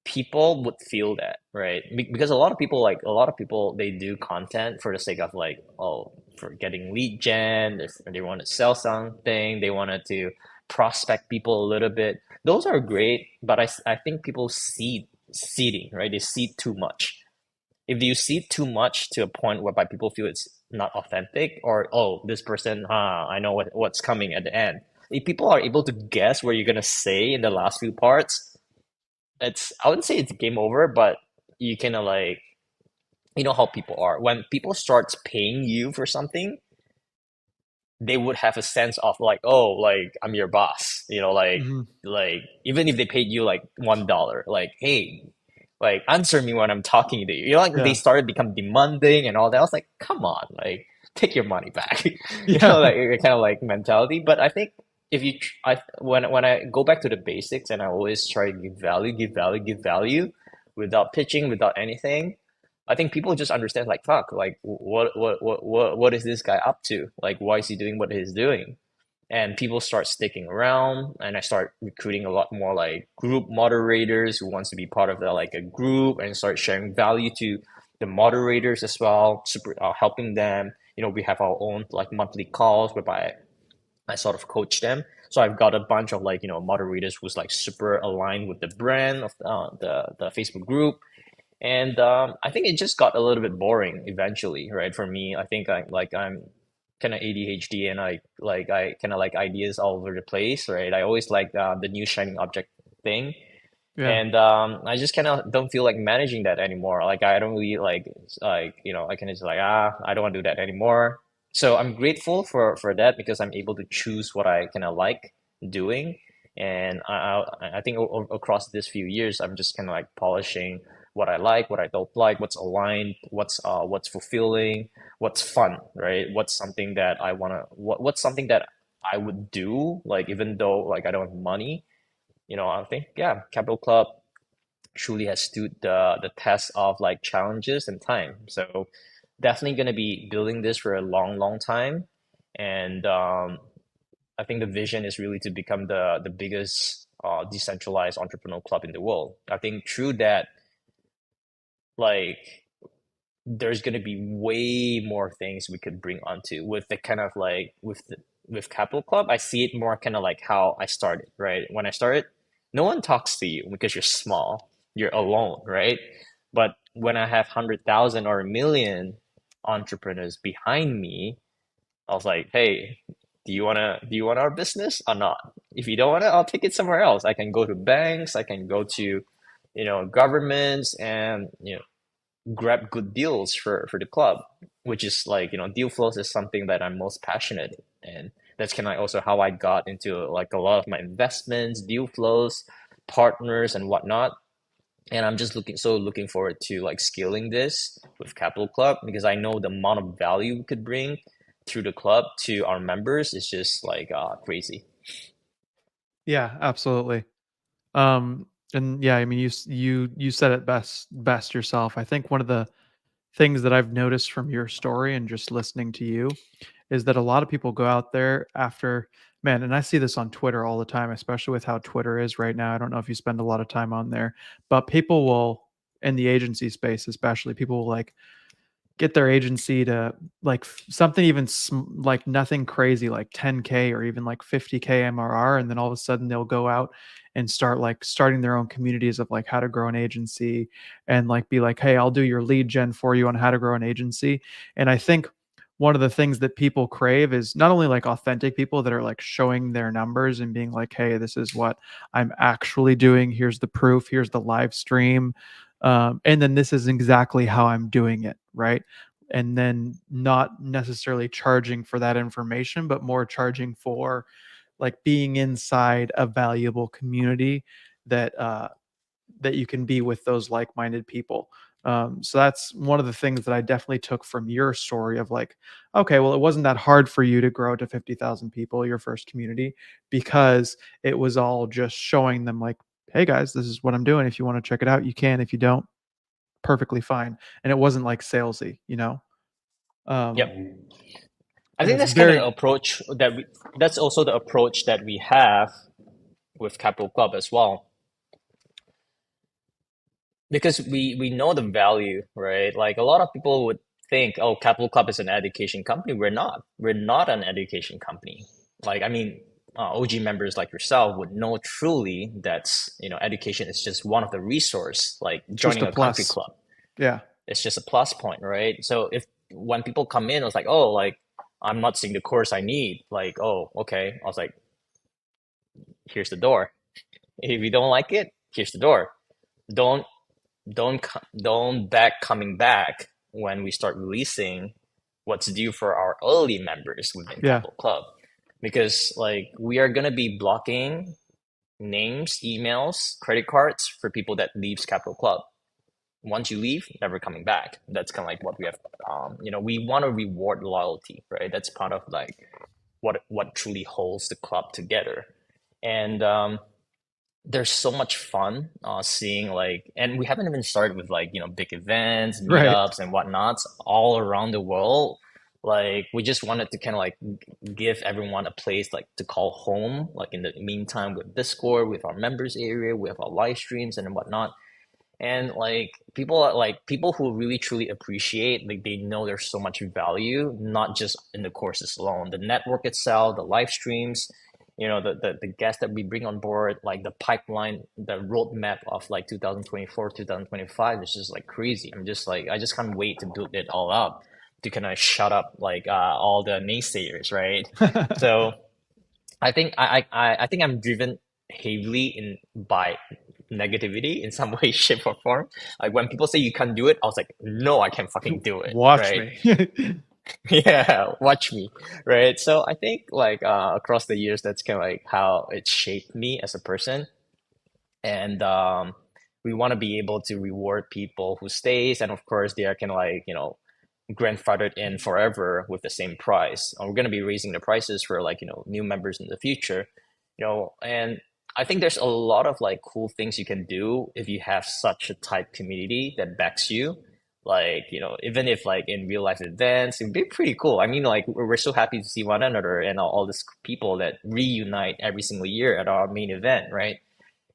people would feel that, right? Because a lot of people they do content for the sake of like, oh, for getting lead gen, if they want to sell something, they wanted to prospect people a little bit. Those are great, but I think people seeding, right? They seed too much. If you see too much to a point whereby people feel it's not authentic, or oh, this person, I know what's coming at the end. If people are able to guess what you're gonna say in the last few parts, it's I wouldn't say it's game over, but you kind of like you know how people are. When people starts paying you for something, they would have a sense of like, oh, like I'm your boss, Hmm. like even if they paid you like $1, like, hey, like answer me when I'm talking to you. Like they Yeah. started become demanding and all that. I was like, come on, like take your money back. Yeah. Like kind of like mentality. But I think if you, I when I go back to the basics and I always try to give value, give value, give value, without pitching, without anything. I think people just understand like fuck, like what is this guy up to? Like why is he doing what he's doing? And people start sticking around and I start recruiting a lot more like group moderators who wants to be part of the like a group and start sharing value to the moderators as well, super helping them. We have our own like monthly calls whereby I sort of coach them. So I've got a bunch of like moderators who's like super aligned with the brand of the Facebook group, and I think it just got a little bit boring eventually, right? For me, I think I'm kind of ADHD and I kind of like ideas all over the place, right? I always like the new shining object thing, Yeah. and I just kind of don't feel like managing that anymore. Like I don't really like I can just like I don't want to do that anymore. So I'm grateful for that because I'm able to choose what I kind of like doing, and I think across this few years I'm just kind of like polishing what I like, what I don't like, what's aligned, what's fulfilling, what's fun, right? What's something that I wanna what's something that I would do, like even though like I don't have money. I think yeah, Capital Club truly has stood the test of like challenges and time. So definitely gonna be building this for a long, long time. And I think the vision is really to become the biggest decentralized entrepreneurial club in the world. I think through that, like there's going to be way more things we could bring onto with the kind of like with Capital Club. I see it more kind of like how I started, right? When I started, no one talks to you because you're small, you're alone, right? But when I have 100,000 or a million entrepreneurs behind me, I was like, hey, do you want our business or not? If you don't want it, I'll take it somewhere else. I can go to banks, I can go to governments, and grab good deals for the club, which is like, deal flows is something that I'm most passionate in. That's kind of also how I got into like a lot of my investments, deal flows, partners and whatnot. And I'm just looking forward to like scaling this with Capital Club because I know the amount of value we could bring through the club to our members is just like crazy. Yeah, absolutely. And yeah, I mean, you said it best yourself. I think one of the things that I've noticed from your story and just listening to you is that a lot of people go out there after, man, and I see this on Twitter all the time, especially with how Twitter is right now. I don't know if you spend a lot of time on there, but people will, in the agency space especially, people will like get their agency to like something even like nothing crazy, like 10K or even like 50K MRR, and then all of a sudden they'll go out and start like starting their own communities of like how to grow an agency, and like be like, hey, I'll do your lead gen for you on how to grow an agency. And I think one of the things that people crave is not only like authentic people that are like showing their numbers and being like, hey, this is what I'm actually doing, here's the proof, here's the live stream, and then this is exactly how I'm doing it, right? And then not necessarily charging for that information, but more charging for like being inside a valuable community that that you can be with those like-minded people. So that's one of the things that I definitely took from your story of like, okay, well, it wasn't that hard for you to grow to 50,000 people, your first community, because it was all just showing them like, hey guys, this is what I'm doing. If you want to check it out, you can. If you don't, perfectly fine. And it wasn't like salesy, you know? Yep. Um, I and think it's that's kind of the very approach that that's also the approach that we have with Capital Club as well. Because we know the value, right? Like a lot of people would think, oh, Capital Club is an education company. We're not. We're not an education company. Like, I mean, OG members like yourself would know truly that's, education is just one of the resource, like just joining a a country plus. club. Yeah. It's just a plus point, right? So if when people come in, I was like, oh, like I'm not seeing the course I need. Like, oh, okay. I was like, here's the door. If you don't like it, here's the door. Don't don't back coming back when we start releasing what's due for our early members within Yeah. Capital Club, because like we are gonna be blocking names, emails, credit cards for people that leaves Capital Club. Once you leave, never coming back. That's kind of like what we have. We want to reward loyalty, right? That's part of like what truly holds the club together, and there's so much fun seeing like, and we haven't even started with like big events, Right. meetups and whatnots all around the world. Like we just wanted to kind of like give everyone a place like to call home, like in the meantime with Discord, with our members area, with our live streams and whatnot. And like people who really truly appreciate, like they know there's so much value not just in the courses alone, the network itself, the live streams, the guests that we bring on board, like the pipeline, the roadmap of like 2024 2025 is just like crazy. I'm just like, I just can't wait to build it all up to kind of shut up like all the naysayers, right? So I think I'm driven heavily in by negativity in some way, shape, or form. Like when people say you can't do it, I was like, no, I can fucking do it, Watch right? me. Yeah, watch me, right? So I think like across the years, that's kind of like how it shaped me as a person, and we want to be able to reward people who stays, and of course they are kind of like grandfathered in forever with the same price. We're going to be raising the prices for like new members in the future, and I think there's a lot of like cool things you can do if you have such a tight community that backs you. Like even if like in real life events, it'd be pretty cool. I mean, like we're so happy to see one another and all these people that reunite every single year at our main event, right?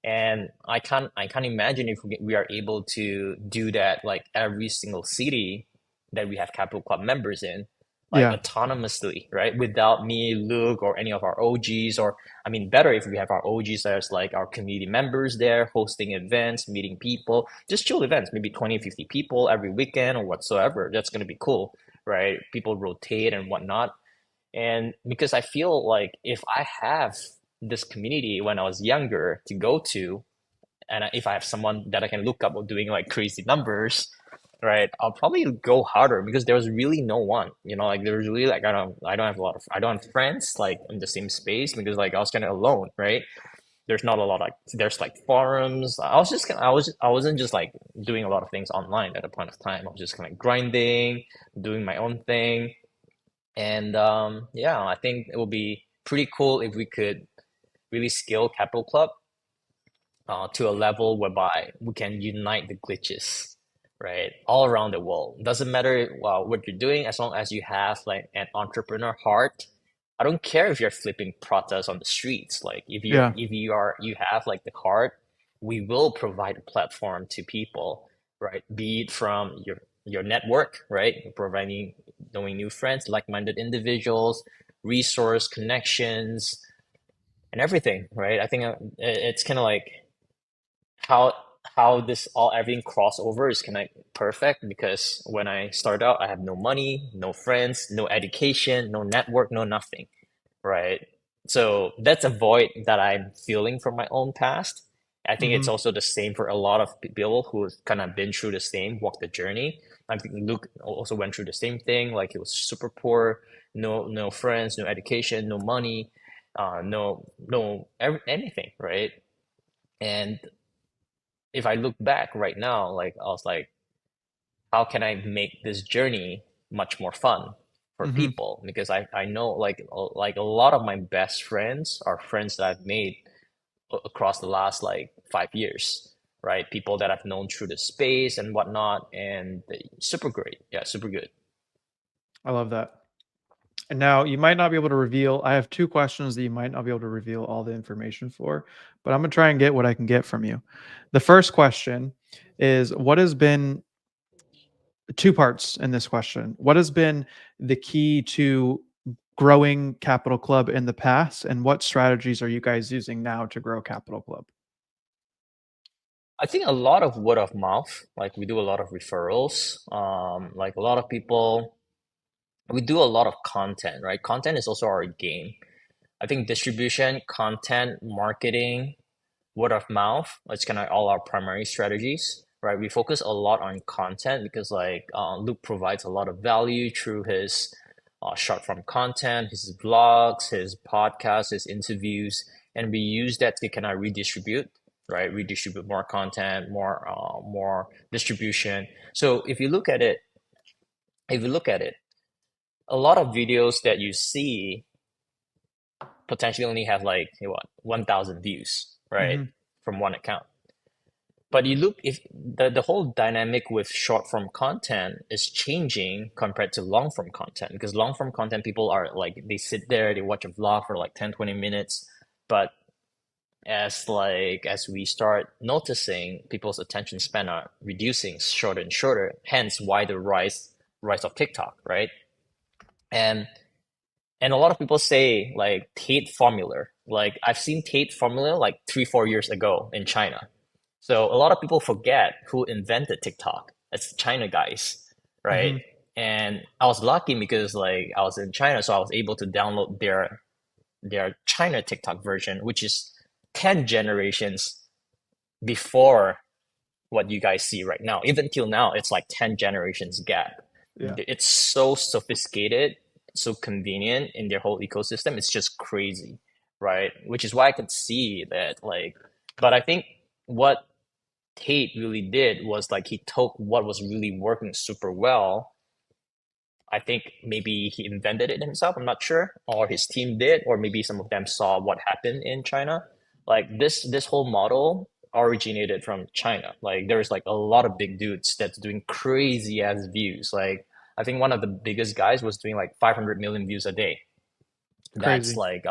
And I can't imagine if we are able to do that like every single city that we have Capital Club members in, like Yeah. autonomously, right? Without me, Luke, or any of our OGs, or I mean, better if we have our OGs as like our community members there hosting events, meeting people, just chill events, maybe 20, 50 people every weekend or whatsoever. That's going to be cool, right? People rotate and whatnot. And because I feel like if I have this community when I was younger to go to, and if I have someone that I can look up of doing like crazy numbers, right, I'll probably go harder because there was really no one, like there was really like I don't have friends like in the same space because like I was kind of alone, right? There's not a lot like there's like forums. I wasn't just like doing a lot of things online at a point of time. I was just kind of grinding, doing my own thing, and yeah, I think it would be pretty cool if we could really scale Capital Club to a level whereby we can unite the glitches, right, all around the world. Doesn't matter what you're doing, as long as you have like an entrepreneur heart. I don't care if you're flipping pratas on the streets. Like Yeah. you have like the heart, we will provide a platform to people, right? Be it from your network, right? Providing knowing new friends, like-minded individuals, resource connections, and everything, right? I think it's kind of like how this all everything crossover is kind of perfect because when I start out, I have no money, no friends, no education, no network, no nothing, right? So that's a void that I'm feeling from my own past. I think it's Hmm. also the same for a lot of people who kind of been through the same, walked the journey. I think Luke also went through the same thing. Like he was super poor, no friends, no education, no money, anything, right? And if I look back right now, like I was like, how can I make this journey much more fun for Hmm. people? Because I know like a lot of my best friends are friends that I've made across the last like 5 years, right? People that I've known through the space and whatnot, and super great. Yeah, super good. I love that. And now you might not be able to reveal. I have two questions that you might not be able to reveal all the information for, but I'm gonna try and get what I can get from you. The first question is what has been two parts in this question. What has been the key to growing Capital Club in the past, and what strategies are you guys using now to grow Capital Club? I think a lot of word of mouth, like we do a lot of referrals. Like a lot of people, we do a lot of content, right? Content is also our game. I think distribution, content, marketing, word of mouth, it's kind of all our primary strategies, right? We focus a lot on content because like Luke provides a lot of value through his short form content, his vlogs, his podcasts, his interviews, and we use that to kind of redistribute, right? Redistribute more content, more distribution. So if you look at it, a lot of videos that you see potentially only have like what 1,000 views, right, Hmm. from one account. But you look if the whole dynamic with short form content is changing compared to long form content because long form content people are like they sit there, they watch a vlog for like 10, 20 minutes. But as we start noticing people's attention span are reducing shorter and shorter, hence why the rise of TikTok, right? And and a lot of people say like Tate formula. Like I've seen Tate formula like 3, 4 years ago in China. So a lot of people forget who invented TikTok. It's China guys, right? Hmm. And I was lucky because like I was in China, so I was able to download their China TikTok version, which is 10 generations before what you guys see right now. Even till now, it's like 10 generations gap. Yeah. It's so sophisticated, so convenient in their whole ecosystem. It's just crazy, right? Which is why I could see that, like, but I think what Tate really did was like he took what was really working super well. I think maybe he invented it himself, I'm not sure, or his team did, or maybe some of them saw what happened in China. Like this whole model originated from China. Like there's like a lot of big dudes that's doing crazy ass views. Like I think one of the biggest guys was doing like 500 million views a day. That's Crazy. like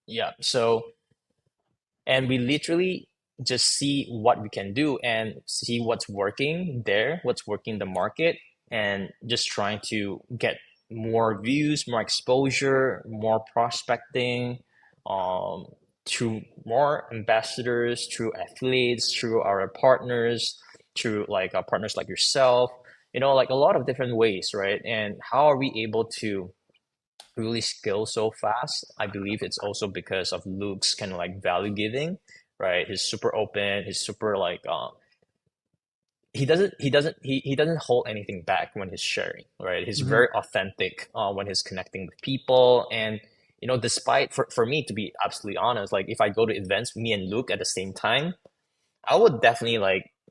yeah. So and we literally just see what we can do and see what's working there, what's working in the market, and just trying to get more views, more exposure, more prospecting, um, through more ambassadors, through athletes, through our partners, through like our partners like yourself, like a lot of different ways, right? And how are we able to really scale so fast? I believe it's also because of Luke's kind of like value giving, right? He's super open. He's super like he doesn't hold anything back when he's sharing, right? He's Hmm. very authentic when he's connecting with people. And despite for me to be absolutely honest, like if I go to events, me and Luke at the same time, I would definitely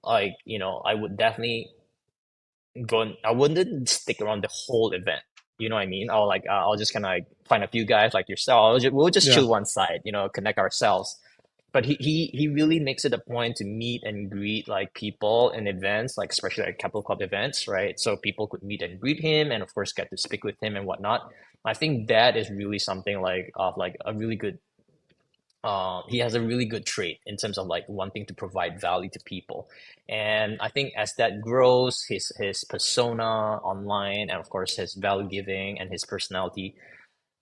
I would definitely I wouldn't stick around the whole event. You know what I mean? I'll just kind of like find a few guys like yourself. We'll just Yeah. chill one side, connect ourselves. But he really makes it a point to meet and greet like people in events, like especially like Capital Club events, right? So people could meet and greet him, and of course get to speak with him and whatnot. I think that is really something like of like a really good he has a really good trait in terms of like wanting to provide value to people. And I think as that grows, his persona online, and of course his value giving and his personality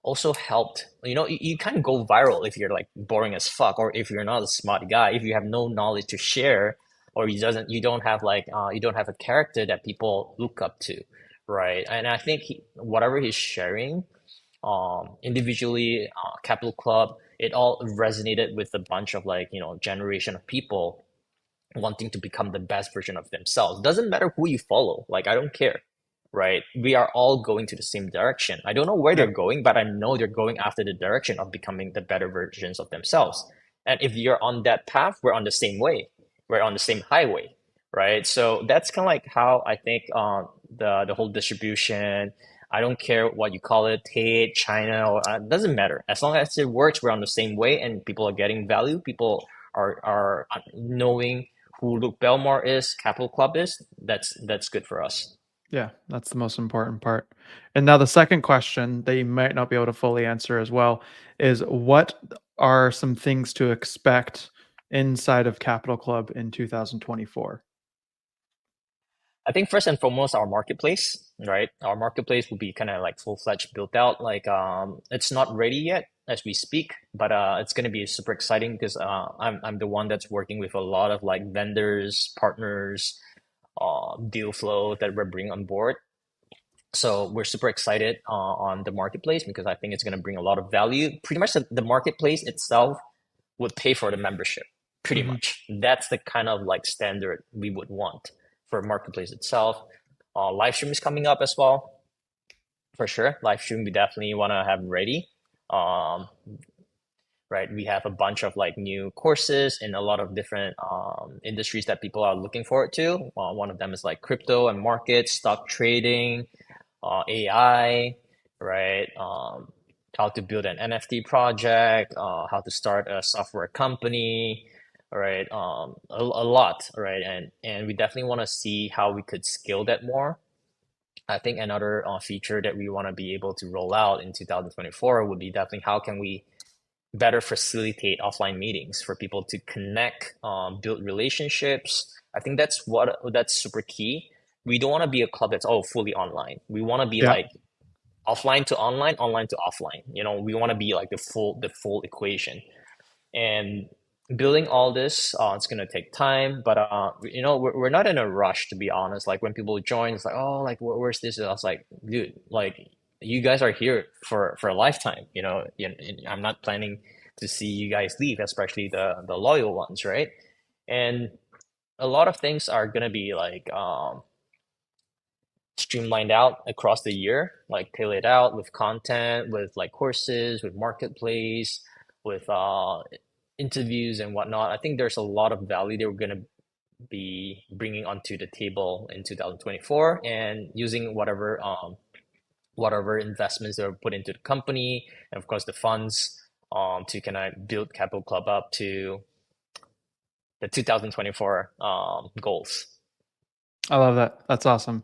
also helped. You kind of go viral if you're like boring as fuck, or if you're not a smart guy, if you have no knowledge to share, or you don't have like you don't have a character that people look up to, right? And I think whatever he's sharing, individually, Capital Club, it all resonated with a bunch of like, generation of people wanting to become the best version of themselves. Doesn't matter who you follow. Like, I don't care, right? We are all going to the same direction. I don't know where they're Yep. going, but I know they're going after the direction of becoming the better versions of themselves. And if you're on that path, we're on the same way. We're on the same highway, right? So that's kind of like how I think the whole distribution. I don't care what you call it, hate, China, or it doesn't matter. As long as it works, we're on the same way, and people are getting value. People are knowing who Luke Belmore is, Capital Club is. That's good for us. Yeah, that's the most important part. And now the second question that you might not be able to fully answer as well is what are some things to expect inside of Capital Club in 2024? I think first and foremost, our marketplace, right? Our marketplace will be kind of like full-fledged built out. Like it's not ready yet as we speak, but it's gonna be super exciting because I'm the one that's working with a lot of like vendors, partners, deal flow that we're bringing on board. So we're super excited on the marketplace because I think it's gonna bring a lot of value. Pretty much the marketplace itself would pay for the membership. Pretty Mhm. much. That's the kind of like standard we would want for marketplace itself. Live stream is coming up as well, for sure. Live stream we definitely want to have ready. Um, right, we have a bunch of like new courses in a lot of different industries that people are looking forward to. One of them is like crypto and markets, stock trading, AI, right? How to build an NFT project, how to start a software company, right? A lot, right? And we definitely want to see how we could scale that more. I think another feature that we want to be able to roll out in 2024 would be definitely how can we better facilitate offline meetings for people to connect, build relationships. I think that's super key. We don't want to be a club that's fully online. We want to be Yeah. like offline to online, online to offline. We want to be like the full equation. And building all this, it's gonna take time, but we're not in a rush to be honest. Like when people join, it's like, oh, like where's this? And I was like, dude, like you guys are here for a lifetime. I'm not planning to see you guys leave, especially the loyal ones, right? And a lot of things are gonna be like streamlined out across the year, like tailor it out with content, with like courses, with marketplace, with interviews and whatnot. I think there's a lot of value that we're going to be bringing onto the table in 2024 and using whatever investments that are put into the company and of course the funds to kind of build Capital Club up to the 2024 goals. I love that. That's awesome.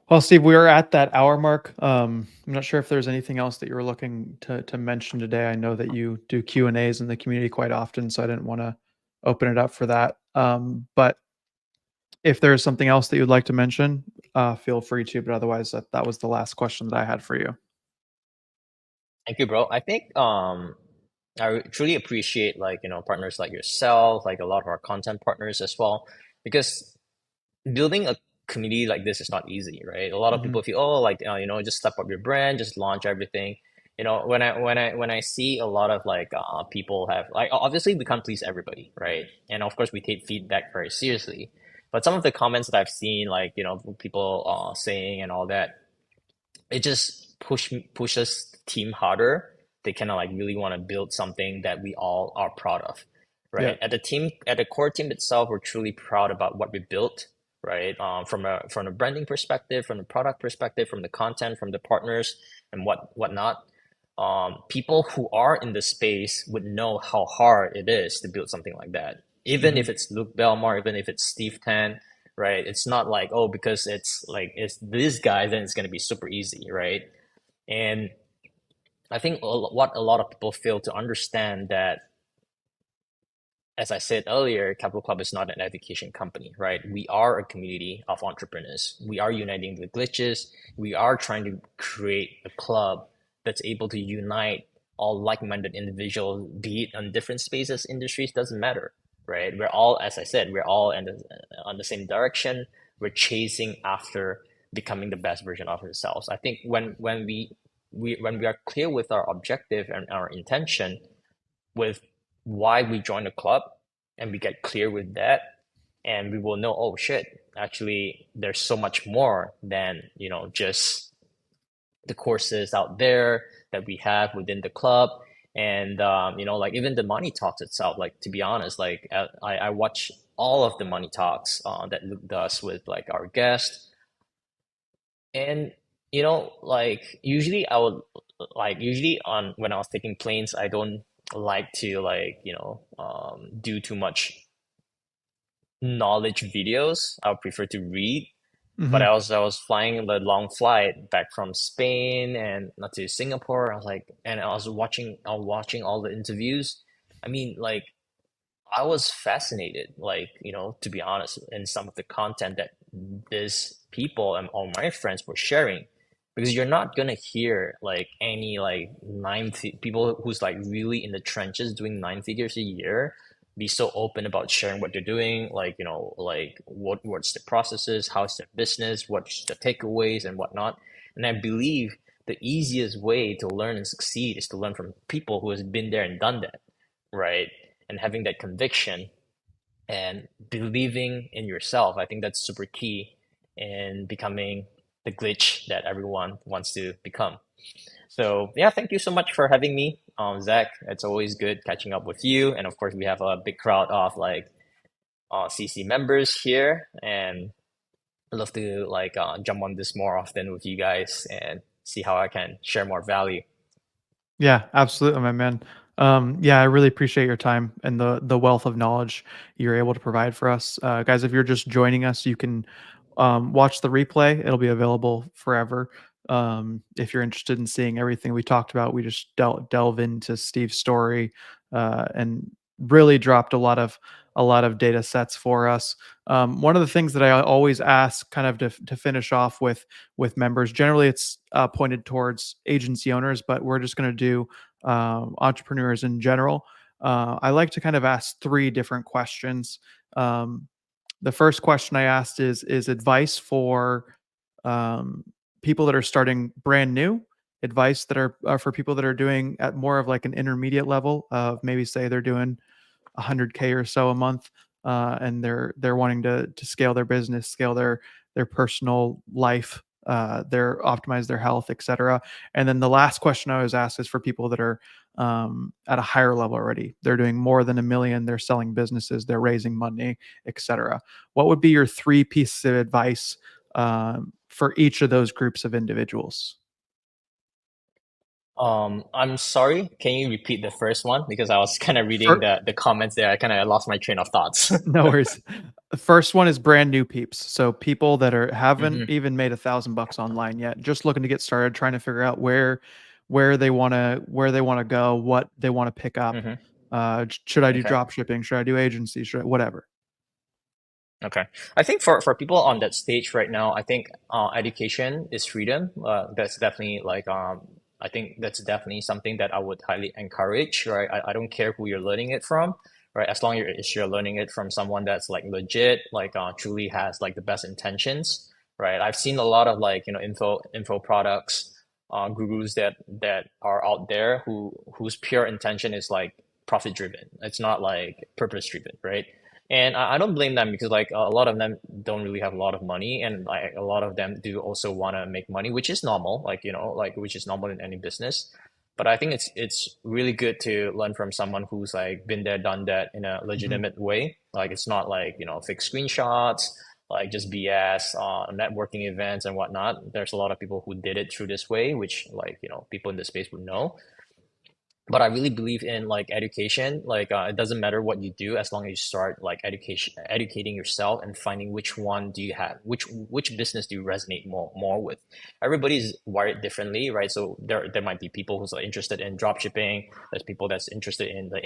Well, Steve, we are at that hour mark. I'm not sure if there's anything else that you were looking to mention today. I know that you do Q&As in the community quite often, so I didn't want to open it up for that. But if there's something else that you'd like to mention, feel free to. But otherwise, that was the last question that I had for you. Thank you, bro. I think truly appreciate like partners like yourself, like a lot of our content partners as well, because building a community like this is not easy, right? A lot of Hmm. people feel, oh, like just step up your brand, just launch everything. When I see a lot of like people have like obviously we can't please everybody, right? And of course we take feedback very seriously. But some of the comments that I've seen, like people saying and all that, it just pushes the team harder. They kind of like really want to build something that we all are proud of, Yeah. right? At the core team itself, we're truly proud about what we built, right? From a branding perspective, from the product perspective, from the content, from the partners, and whatnot. People who are in the space would know how hard it is to build something like that. Even Hmm. if it's Luke Belmar, even if it's Steve Tan, right? It's not like, oh, because it's like it's this guy, then it's gonna be super easy, right? And I think what a lot of people fail to understand that, as I said earlier, Capital Club is not an education company, right? We are a community of entrepreneurs. We are uniting the glitches. We are trying to create a club that's able to unite all like-minded individuals, be it on different spaces, industries, doesn't matter, right? We're all, as I said, we're all on the same direction. We're chasing after becoming the best version of ourselves. I think when we are clear with our objective and our intention, with why we join the club, and we get clear with that, and we will know, oh shit, actually there's so much more than just the courses out there that we have within the club. And like even the money talks itself, like, to be honest, like I watch all of the money talks that Luke does with like our guests. And like usually I would like usually on when I was taking planes, I don't like to like do too much knowledge videos. I would prefer to read. But Hmm. I was flying the long flight back from Spain and not to Singapore. I was like, and I was watching all the interviews. I mean, like I was fascinated, like, to be honest, in some of the content that these people and all my friends were sharing. Because you're not gonna hear like any like people who's like really in the trenches doing nine figures a year be so open about sharing what they're doing, like, like what's the processes, how's their business, what's the takeaways and whatnot. And I believe the easiest way to learn and succeed is to learn from people who has been there and done that, right? And having that conviction and believing in yourself. I think that's super key in becoming the glitch that everyone wants to become. So yeah, thank you so much for having me, Zach. It's always good catching up with you, and of course we have a big crowd of like CC members here, and I'd love to like jump on this more often with you guys and see how I can share more value. Yeah, absolutely, my man. Yeah, I really appreciate your time and the wealth of knowledge you're able to provide for us, guys. If you're just joining us, you can watch the replay. It'll be available forever. If you're interested in seeing everything we talked about, we just delve into Steve's story and really dropped a lot of data sets for us. One of the things that I always ask, kind of to finish off with members, generally it's pointed towards agency owners, but we're just going to do entrepreneurs in general. I like to kind of ask three different questions. Um, the first question I asked is advice for um, people that are starting brand new, advice that are for people that are doing at more of like an intermediate level of maybe say they're doing 100K or so a month, and they're wanting to scale their business, scale their personal life, their optimize their health, etc. And then the last question I always ask is for people that are at a higher level already. They're doing more than a million. They're selling businesses. They're raising money, etc. What would be your three pieces of advice for each of those groups of individuals? I'm sorry, can you repeat the first one? Because I was kind of reading For, the comments there. I kind of lost my train of thoughts. No worries. The first one is brand new peeps. So people that are haven't Hmm. even made $1,000 online yet, just looking to get started, trying to figure out where they wanna go, what they want to pick up. Hmm. Should I do Okay. drop shipping? Should I do agency? Should I, whatever. Okay. I think for people on that stage right now, I think education is freedom. That's definitely like I think that's definitely something that I would highly encourage, right? I don't care who you're learning it from, right? As long as you're learning it from someone that's like legit, like truly has like the best intentions, right? I've seen a lot of like, info products, gurus that are out there whose pure intention is like profit driven. It's not like purpose driven, right? And I don't blame them because like a lot of them don't really have a lot of money, and like a lot of them do also want to make money, which is normal, like like which is normal in any business. But I think it's really good to learn from someone who's like been there, done that in a Mhm. legitimate way. Like it's not like fake screenshots, like just BS, networking events and whatnot. There's a lot of people who did it through this way, which like people in the space would know. But I really believe in like education. Like it doesn't matter what you do as long as you start like educating yourself and finding which one do you have, which business do you resonate more with. Everybody's wired differently, right? So there might be people who's interested in drop shipping. There's people that's interested in the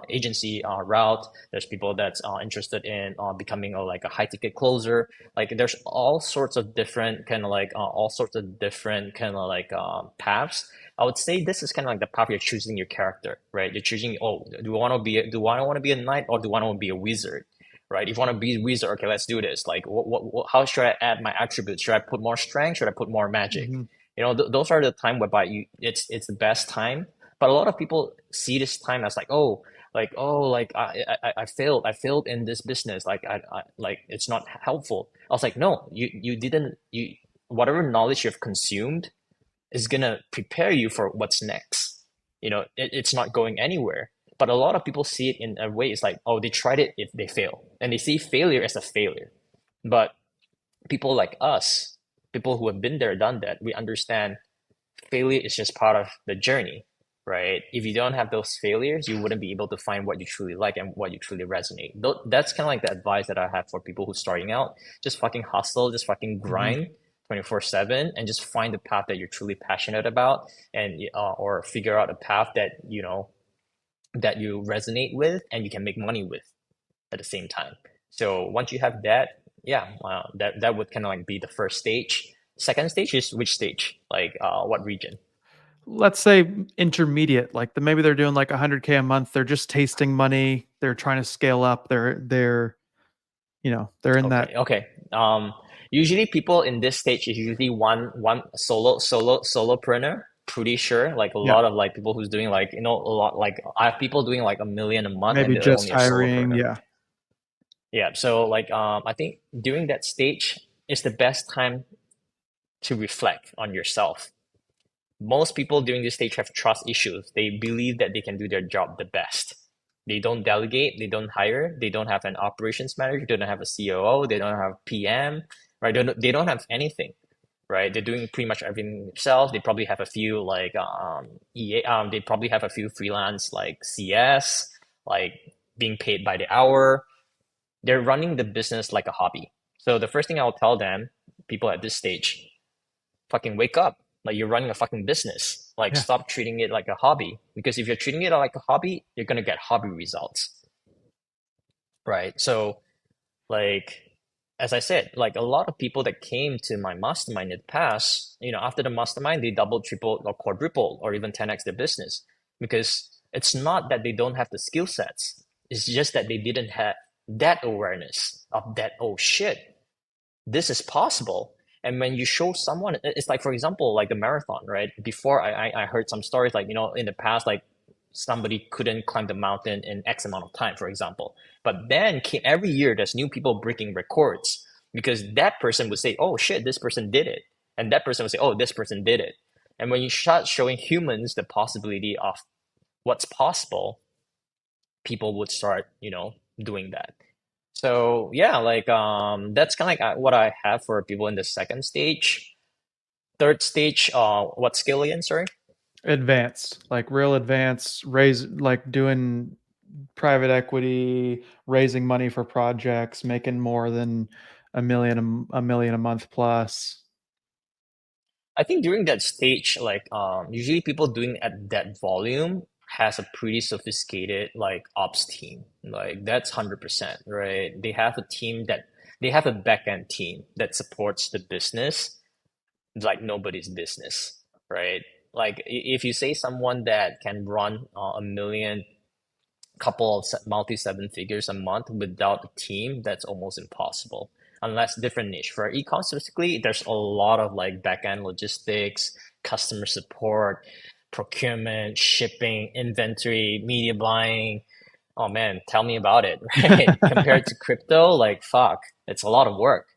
agency route. There's people that's interested in becoming like a high ticket closer. Like there's all sorts of different kind of like all sorts of different kind of like paths. I would say this is kind of like the path you're choosing your character, right? You're choosing, oh, do I want to be a knight or do I want to be a wizard, right? If you want to be a wizard, okay, let's do this. Like, how should I add my attributes? Should I put more strength? Should I put more magic? Hmm. Those are the time whereby it's the best time. But a lot of people see this time as like, oh, like I failed in this business. Like like it's not helpful. I was like, no, you didn't you whatever knowledge you've consumed is gonna prepare you for what's next. It's not going anywhere. But a lot of people see it in a way it's like, oh, they tried it if they fail. And they see failure as a failure. But people like us, people who have been there, done that, we understand failure is just part of the journey, right? If you don't have those failures, you wouldn't be able to find what you truly like and what you truly resonate. That's kind of like the advice that I have for people who's starting out. Just fucking hustle, just fucking Hmm. grind 24/7 and just find the path that you're truly passionate about and or figure out a path that, that you resonate with and you can make money with at the same time. So once you have that, yeah, that would kind of like be the first stage. Second stage is which stage? Like what region? Let's say intermediate, like maybe they're doing like 100K a month. They're just tasting money. They're trying to scale up. They're in that. Okay, okay. Usually people in this stage is usually one solopreneur. Pretty sure, like a Yeah, lot of like people who's doing like a lot like I have people doing like 1 million a month and maybe they're just only a hiring. solopreneur. Yeah. Yeah, so like I think during that stage is the best time to reflect on yourself. Most people during this stage have trust issues. They believe that they can do their job the best. They don't delegate, they don't hire, they don't have an operations manager, they don't have a COO, they don't have PM, right? They don't have anything, right? They're doing pretty much everything themselves. They probably have a few like they probably have a few freelance like CS, like being paid by the hour. They're running the business like a hobby. So the first thing I'll tell them, people at this stage, fucking wake up. Like you're running a fucking business. Like Yeah. stop treating it like a hobby. Because if you're treating it like a hobby, you're gonna get hobby results. Right. So like as I said, like a lot of people that came to my mastermind in the past, after the mastermind, they double, triple, or quadruple, or even 10x their business. Because it's not that they don't have the skill sets. It's just that they didn't have that awareness of that, oh shit, this is possible. And when you show someone, it's like, for example, like the marathon, right? Before I heard some stories like, in the past, like somebody couldn't climb the mountain in X amount of time, for example. But then every year there's new people breaking records because that person would say, oh shit, this person did it. And that person would say, oh, this person did it. And when you start showing humans the possibility of what's possible, people would start, doing that. So yeah, like that's kind of like what I have for people in the second stage. Third stage, what skill again? Sorry. Advanced, like real advanced, raise like doing private equity, raising money for projects, making more than a million a month plus. I think during that stage, like usually people doing at that volume has a pretty sophisticated like ops team. Like that's 100%, right? They have a back end team that supports the business like nobody's business, right? Like if you say someone that can run a million couple of multi seven figures a month without a team, that's almost impossible. Unless different niche. For ecom specifically, there's a lot of like backend logistics, customer support, procurement, shipping, inventory, media buying. Oh man, tell me about it, right? Compared to crypto, like fuck, it's a lot of work,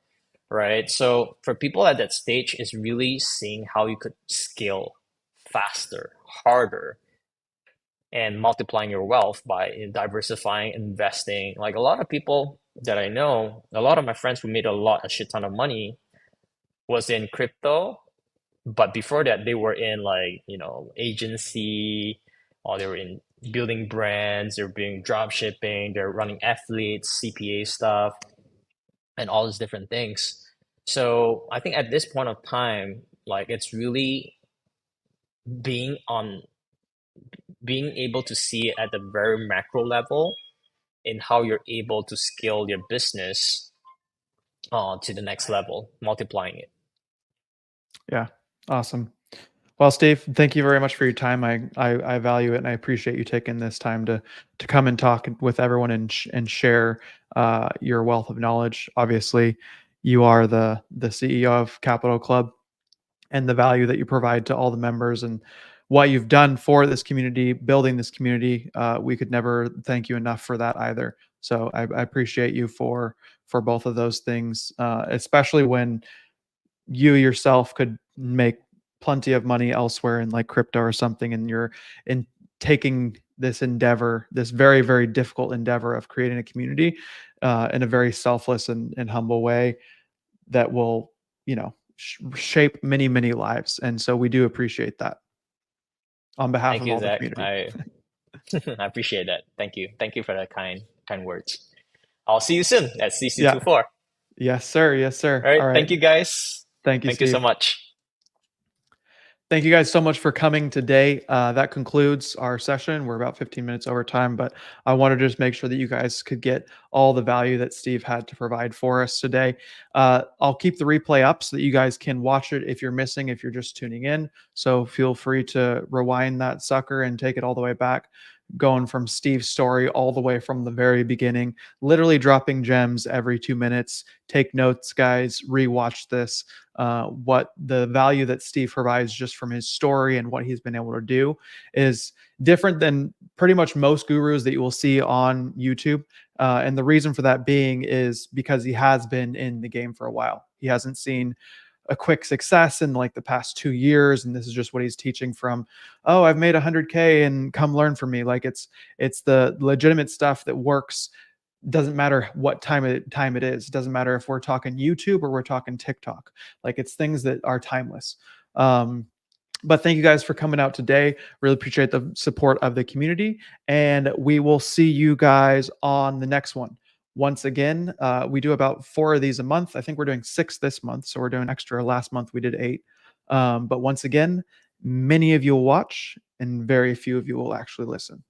right? So for people at that stage, is really seeing how you could scale faster, harder, and multiplying your wealth by diversifying, investing. Like a lot of people that I know, a lot of my friends who made a shit ton of money was in crypto, but before that they were in like, agency, or they were in building brands, they're doing drop shipping, they're running athletes, CPA stuff, and all these different things. So I think at this point of time, like it's really being on being able to see it at the very macro level in how you're able to scale your business to the next level, multiplying it. Yeah. Awesome. Well, Steve, thank you very much for your time. I value it, and I appreciate you taking this time to come and talk with everyone and share your wealth of knowledge. Obviously, you are the CEO of Capital Club, and the value that you provide to all the members and what you've done for this community, building this community. We could never thank you enough for that either. So I appreciate you for both of those things, especially when you yourself could make plenty of money elsewhere in like crypto or something, and you're in taking this endeavor, this very very difficult endeavor of creating a community in a very selfless and humble way that will, you know, shape many many lives. And so we do appreciate that on behalf Thank of you, all the Zach. community. I appreciate that. Thank you. Thank you for the kind words. I'll see you soon at Yeah. CC24. Yes sir, yes All sir. right. All right, Thank you, guys. thank you, Thank you so Steve. much. Thank you guys so much for coming today. That concludes our session. We're about 15 minutes over time, but I wanted to just make sure that you guys could get all the value that Steve had to provide for us today. I'll keep the replay up so that you guys can watch it if you're missing, if you're just tuning in. So feel free to rewind that sucker and take it all the way back, going from Steve's story all the way from the very beginning, literally dropping gems every 2 minutes. Take notes, guys, rewatch this. What the value that Steve provides just from his story and what he's been able to do is different than pretty much most gurus that you will see on YouTube. And the reason for that being is because he has been in the game for a while. He hasn't seen a quick success in like the past 2 years, and this is just what he's teaching from. Oh, I've made 100K and come learn from me. Like it's the legitimate stuff that works. Doesn't matter what time it is. It doesn't matter if we're talking YouTube or we're talking TikTok. Like it's things that are timeless. But thank you guys for coming out today. Really appreciate the support of the community, and we will see you guys on the next one. Once again, we do about 4 of these a month. I think we're doing 6 this month, so we're doing extra. Last month we did 8. But once again, many of you will watch, and very few of you will actually listen.